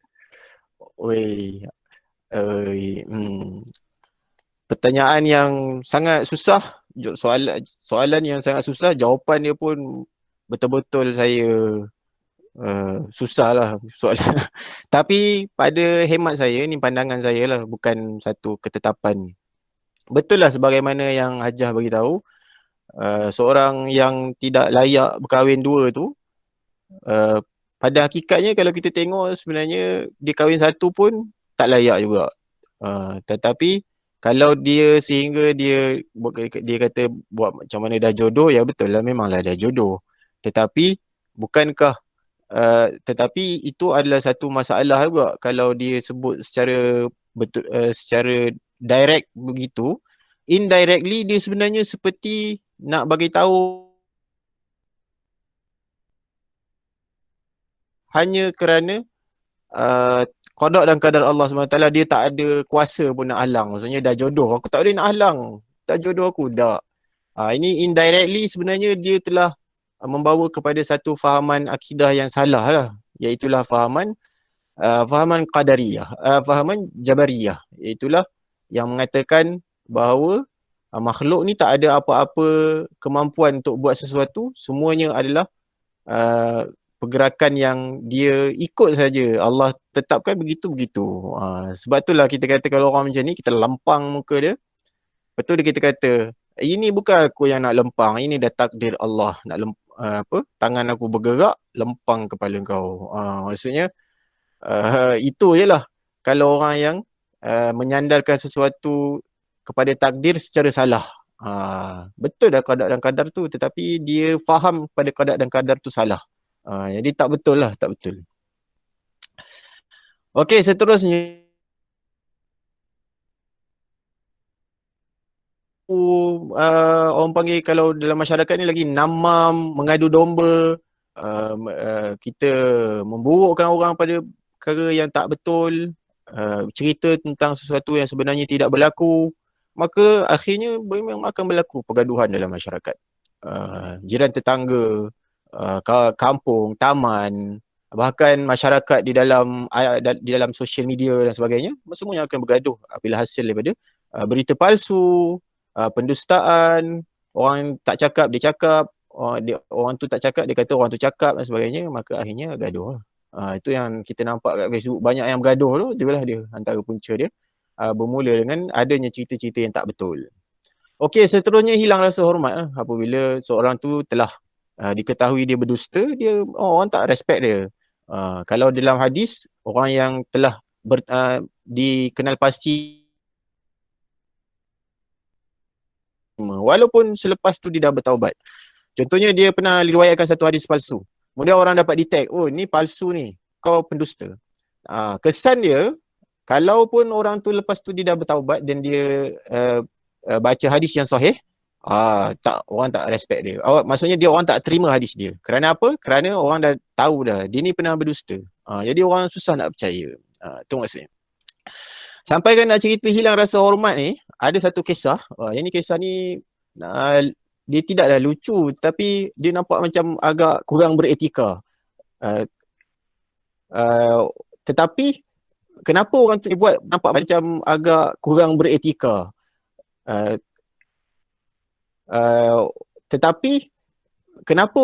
Pertanyaan yang sangat susah, soalan yang sangat susah, jawapan dia pun betul-betul saya susah lah soalan. Tapi pada hemat saya, ni pandangan saya lah, bukan satu ketetapan. Betul lah sebagaimana yang Hajah beritahu, seorang yang tidak layak berkahwin dua tu, pada hakikatnya kalau kita tengok sebenarnya dia kahwin satu pun tak layak juga. Tetapi kalau dia sehingga dia kata buat macam mana dah jodoh, ya betul lah, memanglah dah jodoh. Tetapi bukankah tetapi itu adalah satu masalah juga kalau dia sebut secara betul, secara direct begitu. Indirectly dia sebenarnya seperti nak bagi tahu hanya kerana qada dan qadar Allah SWT, dia tak ada kuasa pun nak halang. Maksudnya dah jodoh, aku tak boleh nak halang. Dah jodoh aku, dah. Ini indirectly sebenarnya dia telah membawa kepada satu fahaman akidah yang salah lah. Iaitulah fahaman qadariyah, fahaman jabariyah. Iaitulah yang mengatakan bahawa makhluk ni tak ada apa-apa kemampuan untuk buat sesuatu. Semuanya adalah pergerakan yang dia ikut saja. Allah tetapkan begitu-begitu. Sebab itulah kita kata kalau orang macam ni, kita lempang muka dia. Betul dia kita kata, ini bukan aku yang nak lempang, ini dah takdir Allah. Nak tangan aku bergerak, lempang kepala kau. Maksudnya, itu je lah. Kalau orang yang menyandarkan sesuatu kepada takdir secara salah. Betul dah qada dan qadar tu, tetapi dia faham pada qada dan qadar tu salah. Jadi tak betul lah, tak betul. Okey, seterusnya orang panggil kalau dalam masyarakat ni lagi namam, mengadu domba, kita memburukkan orang pada perkara yang tak betul, cerita tentang sesuatu yang sebenarnya tidak berlaku, maka akhirnya memang akan berlaku pergaduhan dalam masyarakat. Jiran tetangga, kampung, taman, bahkan masyarakat di dalam social media dan sebagainya, semuanya akan bergaduh apabila hasil daripada berita palsu, pendustaan, orang tak cakap dia cakap, orang tu tak cakap, dia kata orang tu cakap dan sebagainya, maka akhirnya gaduh lah. Itu yang kita nampak kat Facebook, banyak yang bergaduh tu, itulah dia antara punca dia. Bermula dengan adanya cerita-cerita yang tak betul. Okey, seterusnya hilang rasa hormat lah. Apabila seorang tu telah diketahui dia berdusta, orang tak respect dia. Kalau dalam hadis, orang yang telah dikenal pasti, walaupun selepas tu dia dah bertaubat. Contohnya dia pernah riwayatkan satu hadis palsu. Kemudian orang dapat detect, oh ni palsu ni, kau pendusta. Kesan dia, kalaupun orang tu lepas tu dia dah bertaubat dan dia baca hadis yang sahih, orang tak respect dia. Maksudnya orang tak terima hadis dia. Kerana apa? Kerana orang dah tahu dah, dia ni pernah berdusta. Jadi orang susah nak percaya. Itu maksudnya. Sampai kan nak cerita hilang rasa hormat ni, ada satu kisah. Yang ni kisah ni dia tidaklah lucu, tapi dia nampak macam agak kurang beretika. Tetapi kenapa orang tu buat nampak macam agak kurang beretika? Tetapi kenapa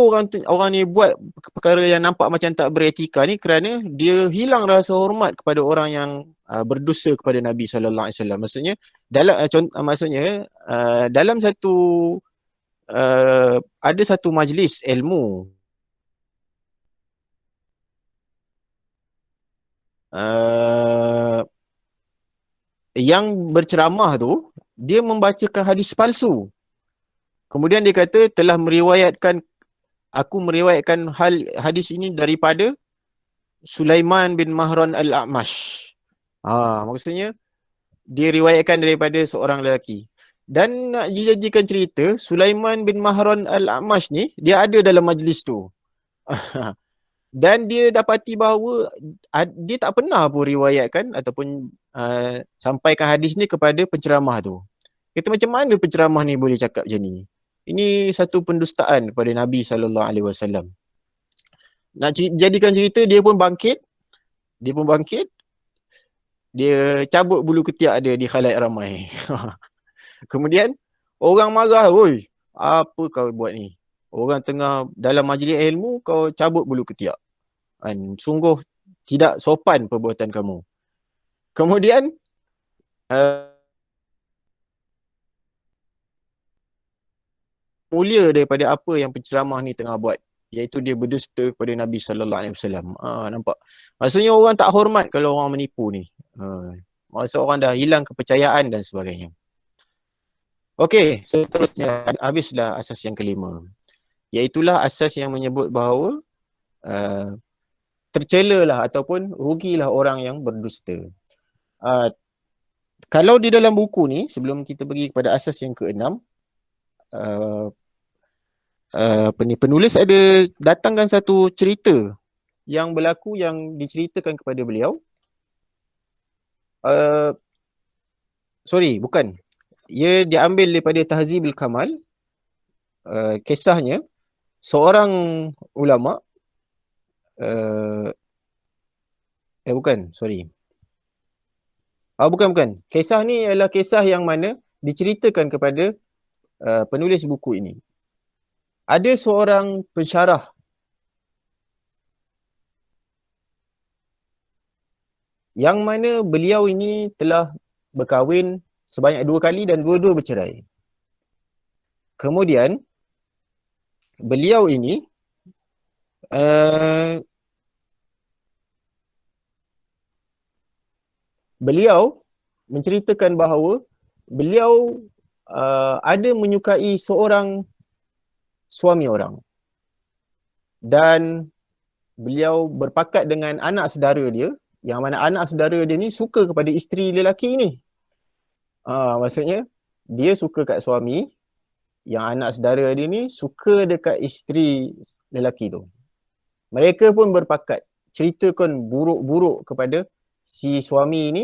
orang ni buat perkara yang nampak macam tak beretika ni? Kerana dia hilang rasa hormat kepada orang yang berdosa kepada Nabi sallallahu alaihi wasallam. Maksudnya dalam satu ada satu majlis ilmu yang berceramah tu, dia membacakan hadis palsu. Kemudian dia kata aku meriwayatkan hadis ini daripada Sulaiman bin Mahran al-A'mash. Maksudnya dia riwayatkan daripada seorang lelaki. Dan nak dijadikan cerita, Sulaiman bin Mahran al-A'mash ni, dia ada dalam majlis tu. Dan dia dapati bahawa dia tak pernah pun riwayatkan ataupun sampaikan hadis ni kepada penceramah tu. Kata macam mana penceramah ni boleh cakap macam ni? Ini satu pendustaan kepada Nabi SAW. Nak jadikan cerita, dia pun bangkit. Dia cabut bulu ketiak dia di khalayak ramai. Kemudian orang marah, "Oi, apa kau buat ni? Orang tengah dalam majlis ilmu, kau cabut bulu ketiak. Sungguh tidak sopan perbuatan kamu." Kemudian mulia daripada apa yang penceramah ni tengah buat, iaitu dia berdusta kepada Nabi sallallahu alaihi wasallam. Nampak? Maksudnya orang tak hormat kalau orang menipu ni. Maksud orang dah hilang kepercayaan dan sebagainya. Okey, seterusnya habislah asas yang kelima. Iaitulah asas yang menyebut bahawa tercelalah ataupun rugilah orang yang berdusta. Kalau di dalam buku ni, sebelum kita pergi kepada asas yang keenam, penulis ada datangkan satu cerita yang berlaku, yang diceritakan kepada beliau. Bukan. Ia diambil daripada Tahzibul Kamal. Kisahnya, seorang ulama, bukan. Kisah ni adalah kisah yang mana diceritakan kepada penulis buku ini. Ada seorang pensyarah yang mana beliau ini telah berkahwin sebanyak 2 kali dan dua-dua bercerai. Kemudian beliau ini beliau menceritakan bahawa beliau ada menyukai seorang suami orang, dan beliau berpakat dengan anak saudara dia, yang mana anak saudara dia ni suka kepada isteri lelaki ni. Maksudnya dia suka kat suami, yang anak saudara dia ni suka dekat isteri lelaki tu. Mereka pun berpakat ceritakan buruk-buruk kepada si suami ni,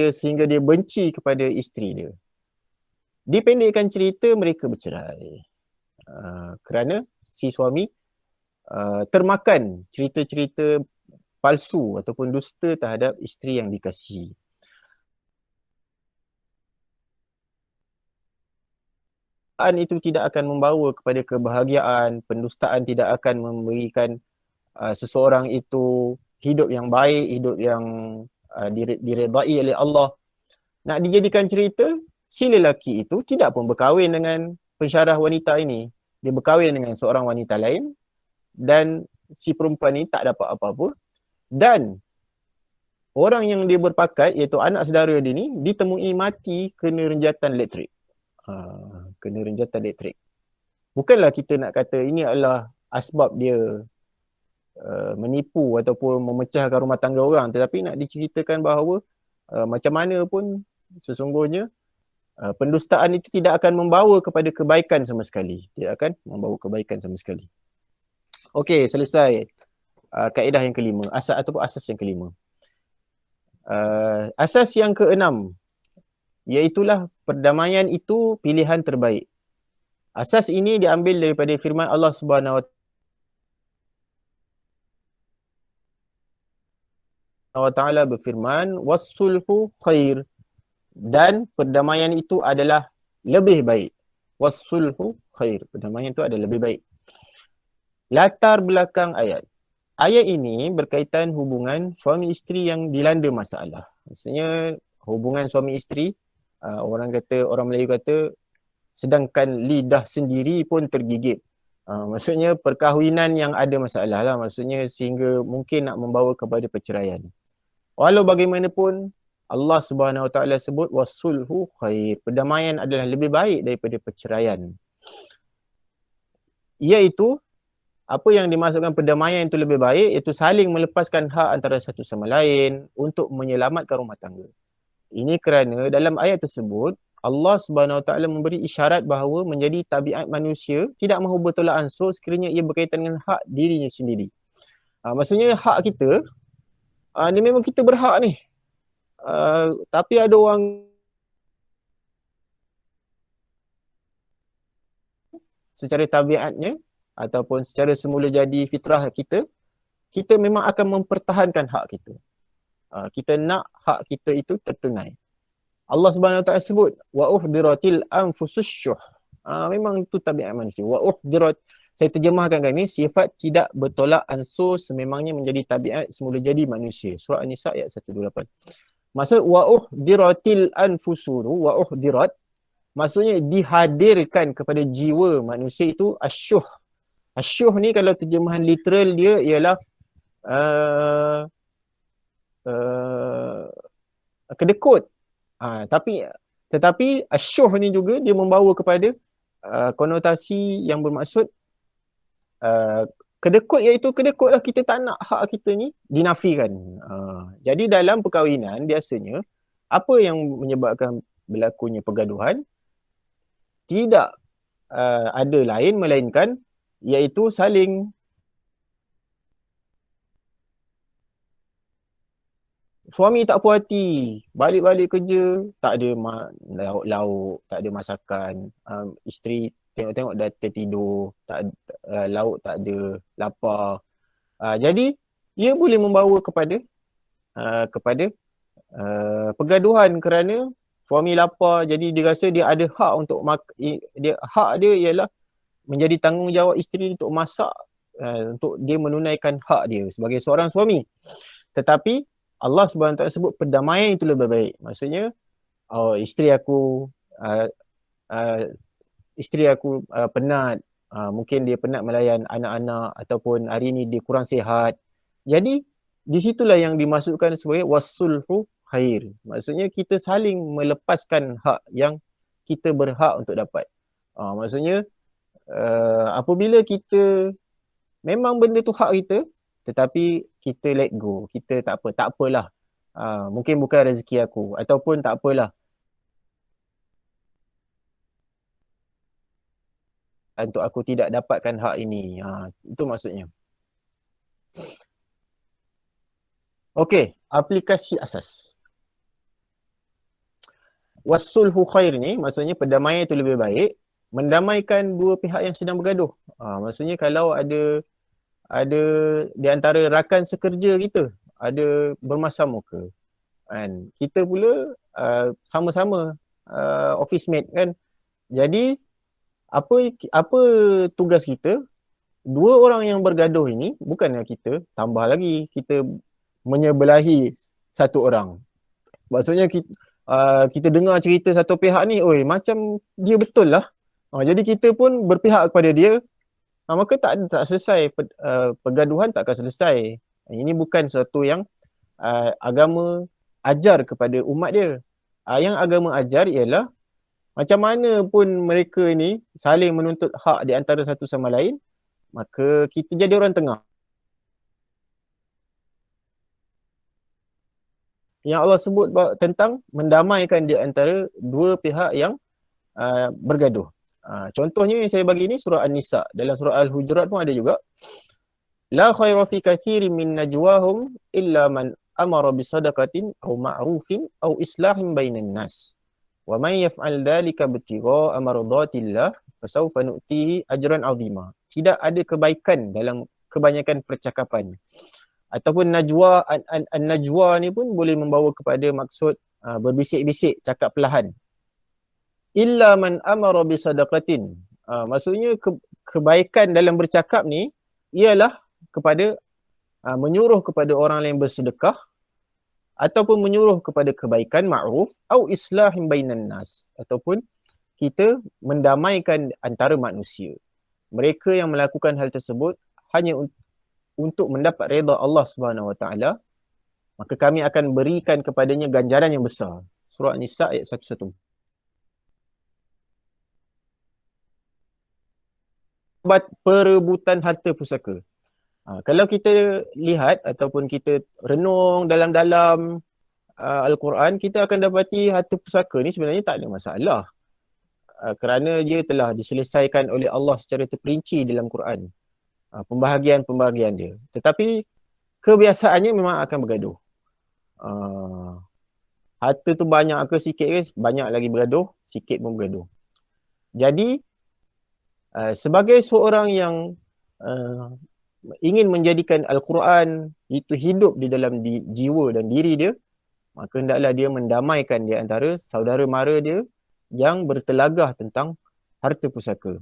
sehingga dia benci kepada isteri dia. Dipendekkan cerita, mereka bercerai kerana si suami termakan cerita-cerita palsu ataupun dusta terhadap isteri yang dikasihi. itu tidak akan membawa kepada kebahagiaan, pendustaan tidak akan memberikan seseorang itu hidup yang baik, hidup yang diredai oleh Allah. Nak dijadikan cerita, si lelaki itu tidak pun berkahwin dengan pensyarah wanita ini. Dia berkahwin dengan seorang wanita lain dan si perempuan ini tak dapat apa-apa. Dan orang yang dia berpakat, iaitu anak saudara dia ni, ditemui mati kena renjatan elektrik. Kena renjatan elektrik. Bukanlah kita nak kata ini adalah asbab dia menipu ataupun memecahkan rumah tangga orang, tetapi nak diceritakan bahawa macam mana pun sesungguhnya pendustaan itu tidak akan membawa kepada kebaikan sama sekali. Tidak akan membawa kebaikan sama sekali. Okey, selesai kaedah yang kelima, asas yang kelima. Asas yang keenam, iaitulah perdamaian itu pilihan terbaik. Asas ini diambil daripada firman Allah Subhanahu wa Ta'ala berfirman, wassulhu khair, dan perdamaian itu adalah lebih baik. Wassulhu khair, perdamaian itu adalah lebih baik. Latar belakang ayat. Ayat ini berkaitan hubungan suami isteri yang dilanda masalah. Maksudnya hubungan suami isteri, orang Melayu kata, sedangkan lidah sendiri pun tergigit. Maksudnya perkahwinan yang ada masalah lah. Maksudnya sehingga mungkin nak membawa kepada perceraian. Walau bagaimanapun, Allah Subhanahu Wa Ta'ala sebut wasulhu khair. Perdamaian adalah lebih baik daripada perceraian. Iaitu, apa yang dimaksudkan perdamaian itu lebih baik, iaitu saling melepaskan hak antara satu sama lain untuk menyelamatkan rumah tangga. Ini kerana dalam ayat tersebut, Allah Subhanahu Wa Ta'ala memberi isyarat bahawa menjadi tabiat manusia tidak mahu bertolak ansur sekiranya ia berkaitan dengan hak dirinya sendiri. Maksudnya hak kita, ni memang kita berhak ni. Tapi ada orang secara tabiatnya ataupun secara semula jadi fitrah kita memang akan mempertahankan hak kita. Kita nak hak kita itu tertunai. Allah Subhanahu Wa Ta'ala sebut wa uhdiratil anfusus syuh. Memang itu tabiat manusia. Wa uhdirat, saya terjemahkan kali ini, sifat tidak bertolak ansur sememangnya menjadi tabiat semula jadi manusia. Surah An-Nisa ayat 128. Maksud wa uhdiratil anfusuru, wa uhdirat, maksudnya dihadirkan kepada jiwa manusia itu asyuh. Asyuh ni kalau terjemahan literal dia ialah kedekut. Tetapi asyuh ni juga dia membawa kepada konotasi yang bermaksud kedekut, iaitu kedekutlah kita tak nak hak kita ni dinafikan. Jadi dalam perkahwinan biasanya apa yang menyebabkan berlakunya pergaduhan tidak ada lain melainkan iaitu saling suami tak puas hati, balik-balik kerja tak ada lauk, tak ada masakan, isteri tengok-tengok dah tertidur, lauk tak ada, lapar. Jadi ia boleh membawa kepada pergaduhan kerana suami lapar, jadi dia rasa dia ada hak untuk hak dia ialah menjadi tanggungjawab isteri untuk masak, untuk dia menunaikan hak dia sebagai seorang suami. Tetapi Allah Subhanahu Wa Ta'ala sebut perdamaian itu lebih baik. Maksudnya isteri aku penat, mungkin dia penat melayan anak-anak ataupun hari ini dia kurang sihat. Jadi di situlah yang dimasukkan sebagai wasulhu khair. Maksudnya kita saling melepaskan hak yang kita berhak untuk dapat. Maksudnya apabila kita memang benda tu hak kita, tetapi kita let go, kita tak apalah. Mungkin bukan rezeki aku ataupun tak apalah. Untuk aku tidak dapatkan hak ini. Itu maksudnya. Okey, aplikasi asas. Wasulhu khair ni maksudnya perdamaian itu lebih baik, mendamaikan dua pihak yang sedang bergaduh. Maksudnya kalau ada di antara rakan sekerja kita ada bermasam muka kan, kita pula sama-sama office mate kan, jadi apa tugas kita? Dua orang yang bergaduh ini bukannya kita tambah lagi kita menyebelahi satu orang. Maksudnya kita dengar cerita satu pihak ni, oi macam dia betul lah. Jadi kita pun berpihak kepada dia. Maka tak selesai, pergaduhan tak akan selesai. Ini bukan sesuatu yang agama ajar kepada umat dia. Yang agama ajar ialah macam mana pun mereka ni saling menuntut hak di antara satu sama lain, maka kita jadi orang tengah. Yang Allah sebut tentang mendamaikan di antara dua pihak yang bergaduh. Contohnya yang saya bagi ni surah An-Nisa. Dalam surah Al-Hujurat pun ada juga. La khaira fi kathirin min najwahum illa man amara bisadaqatin aw ma'rufin aw islahin bainan nas. Wa man yaf'al dhalika ibtigha'a mardatillah fasawfa nu'tihi ajran 'azima. Tidak ada kebaikan dalam kebanyakan percakapan. Ataupun najwa, an-najwa ni pun boleh membawa kepada maksud berbisik-bisik, cakap perlahan. Illa man amara bisadaqatin. Maksudnya kebaikan dalam bercakap ni ialah kepada menyuruh kepada orang lain bersedekah ataupun menyuruh kepada kebaikan ma'ruf atau islahin bainan nas, ataupun kita mendamaikan antara manusia. Mereka yang melakukan hal tersebut hanya untuk mendapat redha Allah Subhanahu Wa Taala, maka kami akan berikan kepadanya ganjaran yang besar. Surah An-Nisa ayat 11. Perebutan harta pusaka. Kalau kita lihat ataupun kita renung dalam-dalam Al-Quran, kita akan dapati harta pusaka ni sebenarnya tak ada masalah. Kerana dia telah diselesaikan oleh Allah secara terperinci dalam Quran. Pembahagian-pembahagian dia. Tetapi kebiasaannya memang akan bergaduh. Harta tu banyak ke sikit ke, banyak lagi bergaduh, sikit pun bergaduh. Jadi sebagai seorang yang ingin menjadikan Al-Quran itu hidup di dalam jiwa dan diri dia, maka hendaklah dia mendamaikan di antara saudara mara dia yang bertelagah tentang harta pusaka.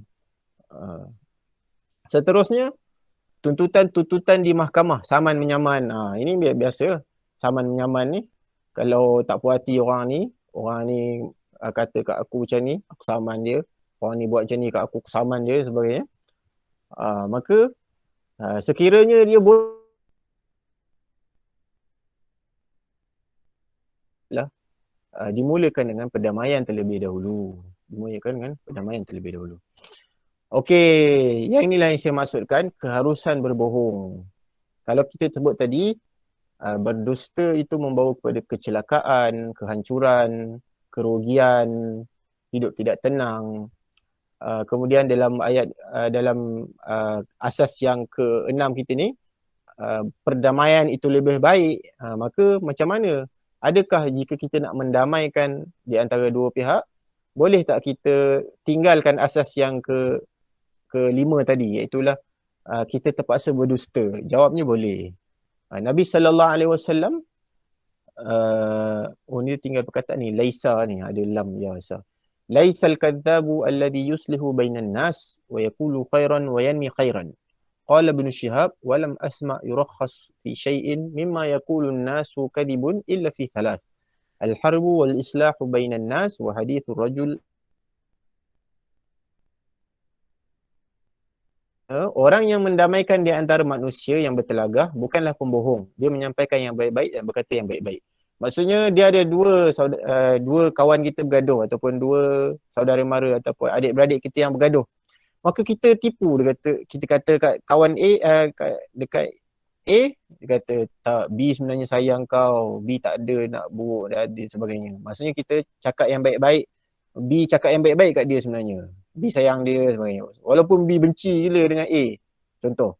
Seterusnya, tuntutan-tuntutan di mahkamah, saman menyaman. Ini biasa, saman menyaman ni. Kalau tak puas hati orang ni kata kat aku macam ni, aku saman dia. Orang ni buat macam ni kat aku saman dia sebagainya. Maka sekiranya dia dimulakan dengan perdamaian terlebih dahulu. Okey, yang inilah yang saya maksudkan, keharusan berbohong. Kalau kita sebut tadi, berdusta itu membawa kepada kecelakaan, kehancuran, kerugian, hidup tidak tenang. Kemudian dalam ayat dalam asas yang ke-6 kita ni, perdamaian itu lebih baik. Maka macam mana? Adakah jika kita nak mendamaikan di antara dua pihak, boleh tak kita tinggalkan asas yang ke-5 tadi, iaitulah kita terpaksa berdusta? Jawabnya boleh. Nabi SAW, ni tinggal perkataan ni, laisa ni, ada lam biasa. Laisal kadzabu alladhi yuslihu bainan nas wa yaqulu khairan wa yanmi khairan. Qala Ibn Shihab wa lam asma' yurakhas fi shay'in mimma yaqulu an-nasu kadhibun illa fi thalath. Al-harbu wal islahu bainan nas wa hadithur rajul. Orang yang mendamaikan di antara manusia yang bertelagah bukanlah pembohong. Dia menyampaikan yang baik-baik dan berkata yang baik-baik. Maksudnya dia ada dua kawan kita bergaduh, ataupun dua saudara mara ataupun adik-beradik kita yang bergaduh. Maka kita tipu, kita kata kat kawan A, dekat A, dia kata tak, B sebenarnya sayang kau, B tak ada nak buruk dan sebagainya. Maksudnya kita cakap yang baik-baik, B cakap yang baik-baik kat dia sebenarnya. B sayang dia sebagainya. Walaupun B benci gila dengan A, contoh.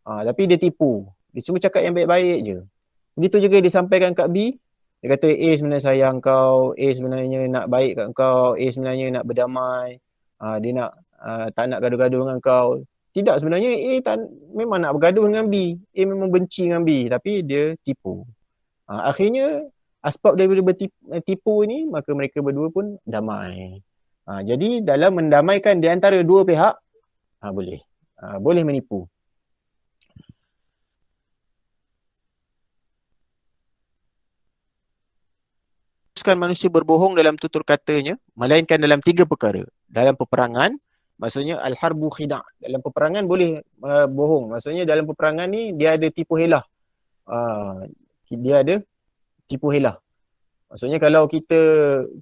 Tapi dia tipu. Dia cuma cakap yang baik-baik je. Begitu juga dia sampaikan kat B, dia kata A sebenarnya sayang kau, A sebenarnya nak baik kat kau, A sebenarnya nak berdamai, dia nak tak nak gaduh-gaduh dengan kau. Tidak, sebenarnya A memang nak bergaduh dengan B, A memang benci dengan B, tapi dia tipu. Akhirnya asbab daripada tipu ini, maka mereka berdua pun damai. Jadi dalam mendamaikan di antara dua pihak, boleh. Boleh menipu. Manusia berbohong dalam tutur katanya, melainkan dalam 3 perkara. Dalam peperangan, maksudnya al-harbu khida'. Dalam peperangan boleh bohong. Maksudnya dalam peperangan ni dia ada tipu helah. Dia ada tipu helah. Maksudnya kalau kita,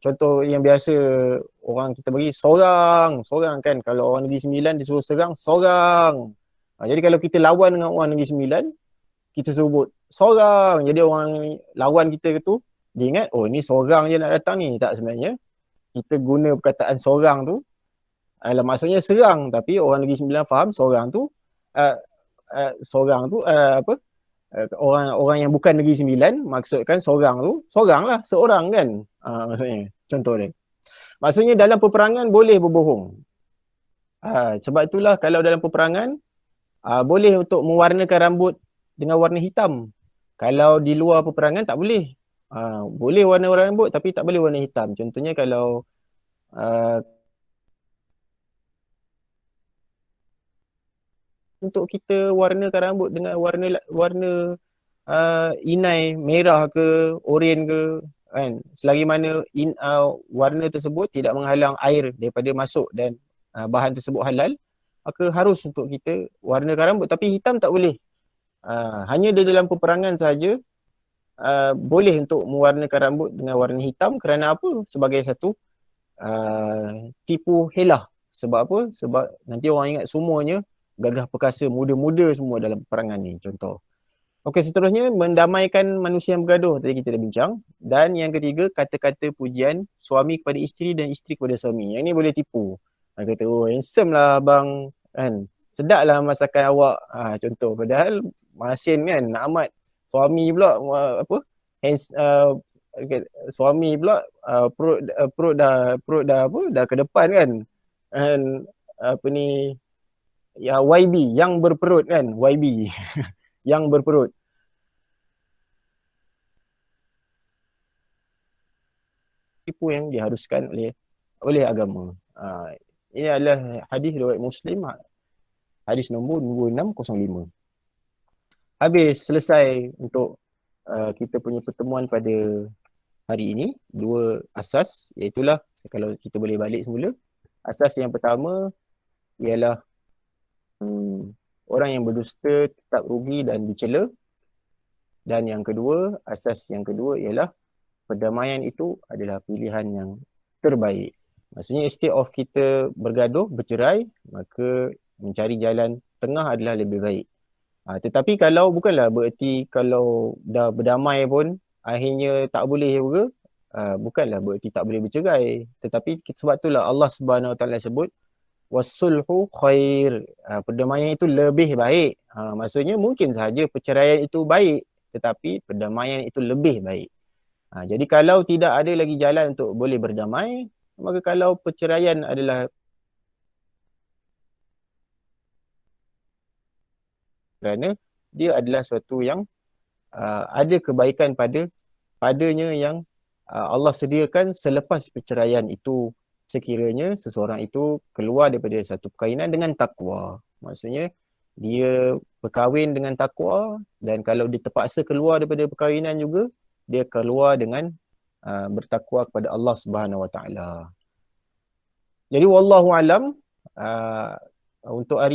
contoh yang biasa orang kita bagi, sorang kan. Kalau orang Negeri Sembilan disuruh serang, sorang. Jadi kalau kita lawan dengan orang Negeri Sembilan, kita sebut sorang. Jadi orang lawan kita tu, dia ingat, oh ni sorang je nak datang ni. Tak, sebenarnya kita guna perkataan sorang tu, maksudnya serang. Tapi orang Negeri Sembilan faham sorang tu, orang yang bukan Negeri Sembilan maksudkan sorang tu, sorang lah, seorang kan. Maksudnya, contoh dia. Maksudnya dalam peperangan boleh berbohong. Sebab itulah kalau dalam peperangan, boleh untuk mewarnakan rambut dengan warna hitam. Kalau di luar peperangan tak boleh. Boleh warna rambut tapi tak boleh warna hitam. Contohnya kalau untuk kita warnakan rambut dengan warna inai merah ke, oren ke, kan, selagi mana warna tersebut tidak menghalang air daripada masuk dan bahan tersebut halal, maka harus untuk kita warnakan rambut. Tapi hitam tak boleh. Hanya di dalam peperangan sahaja boleh untuk mewarnakan rambut dengan warna hitam. Kerana apa? Sebagai satu tipu helah. Sebab apa? Sebab nanti orang ingat semuanya gagah perkasa, muda-muda semua dalam peperangan ni, contoh. Okey, seterusnya mendamaikan manusia yang bergaduh, tadi kita dah bincang. Dan yang ketiga, kata-kata pujian suami kepada isteri dan isteri kepada suami. Yang ni boleh tipu. Kata, oh handsome lah abang, kan, sedap lah masakan awak, contoh. Padahal masin kan, nak amat. Suami pula suami pula perut dah ke depan kan. Dan ya, YB, yang berperut kan, YB yang berperut. Tipu yang diharuskan oleh agama. Ini adalah hadis riwayat Muslim, hadis nombor 2605. Habis, selesai untuk kita punya pertemuan pada hari ini. Dua asas, iaitulah kalau kita boleh balik semula. Asas yang pertama ialah orang yang berdusta tetap rugi dan dicela. Dan yang kedua, asas yang kedua ialah perdamaian itu adalah pilihan yang terbaik. Maksudnya instead of kita bergaduh, bercerai, maka mencari jalan tengah adalah lebih baik. Tetapi kalau bukanlah bererti kalau dah berdamai pun akhirnya tak boleh juga, bukanlah bererti tak boleh bercerai. Tetapi sebab itulah Allah Subhanahu Wa Taala sebut wasulhu khair. Perdamaian itu lebih baik. Maksudnya mungkin sahaja perceraian itu baik, tetapi perdamaian itu lebih baik. Jadi kalau tidak ada lagi jalan untuk boleh berdamai, maka kalau perceraian adalah kerana dia adalah suatu yang ada kebaikan padanya yang Allah sediakan selepas perceraian itu, sekiranya seseorang itu keluar daripada satu perkahwinan dengan takwa. Maksudnya dia berkahwin dengan takwa, dan kalau dia terpaksa keluar daripada perkahwinan juga, dia keluar dengan bertakwa kepada Allah Subhanahu Wa Taala. Jadi wallahu alam, untuk hari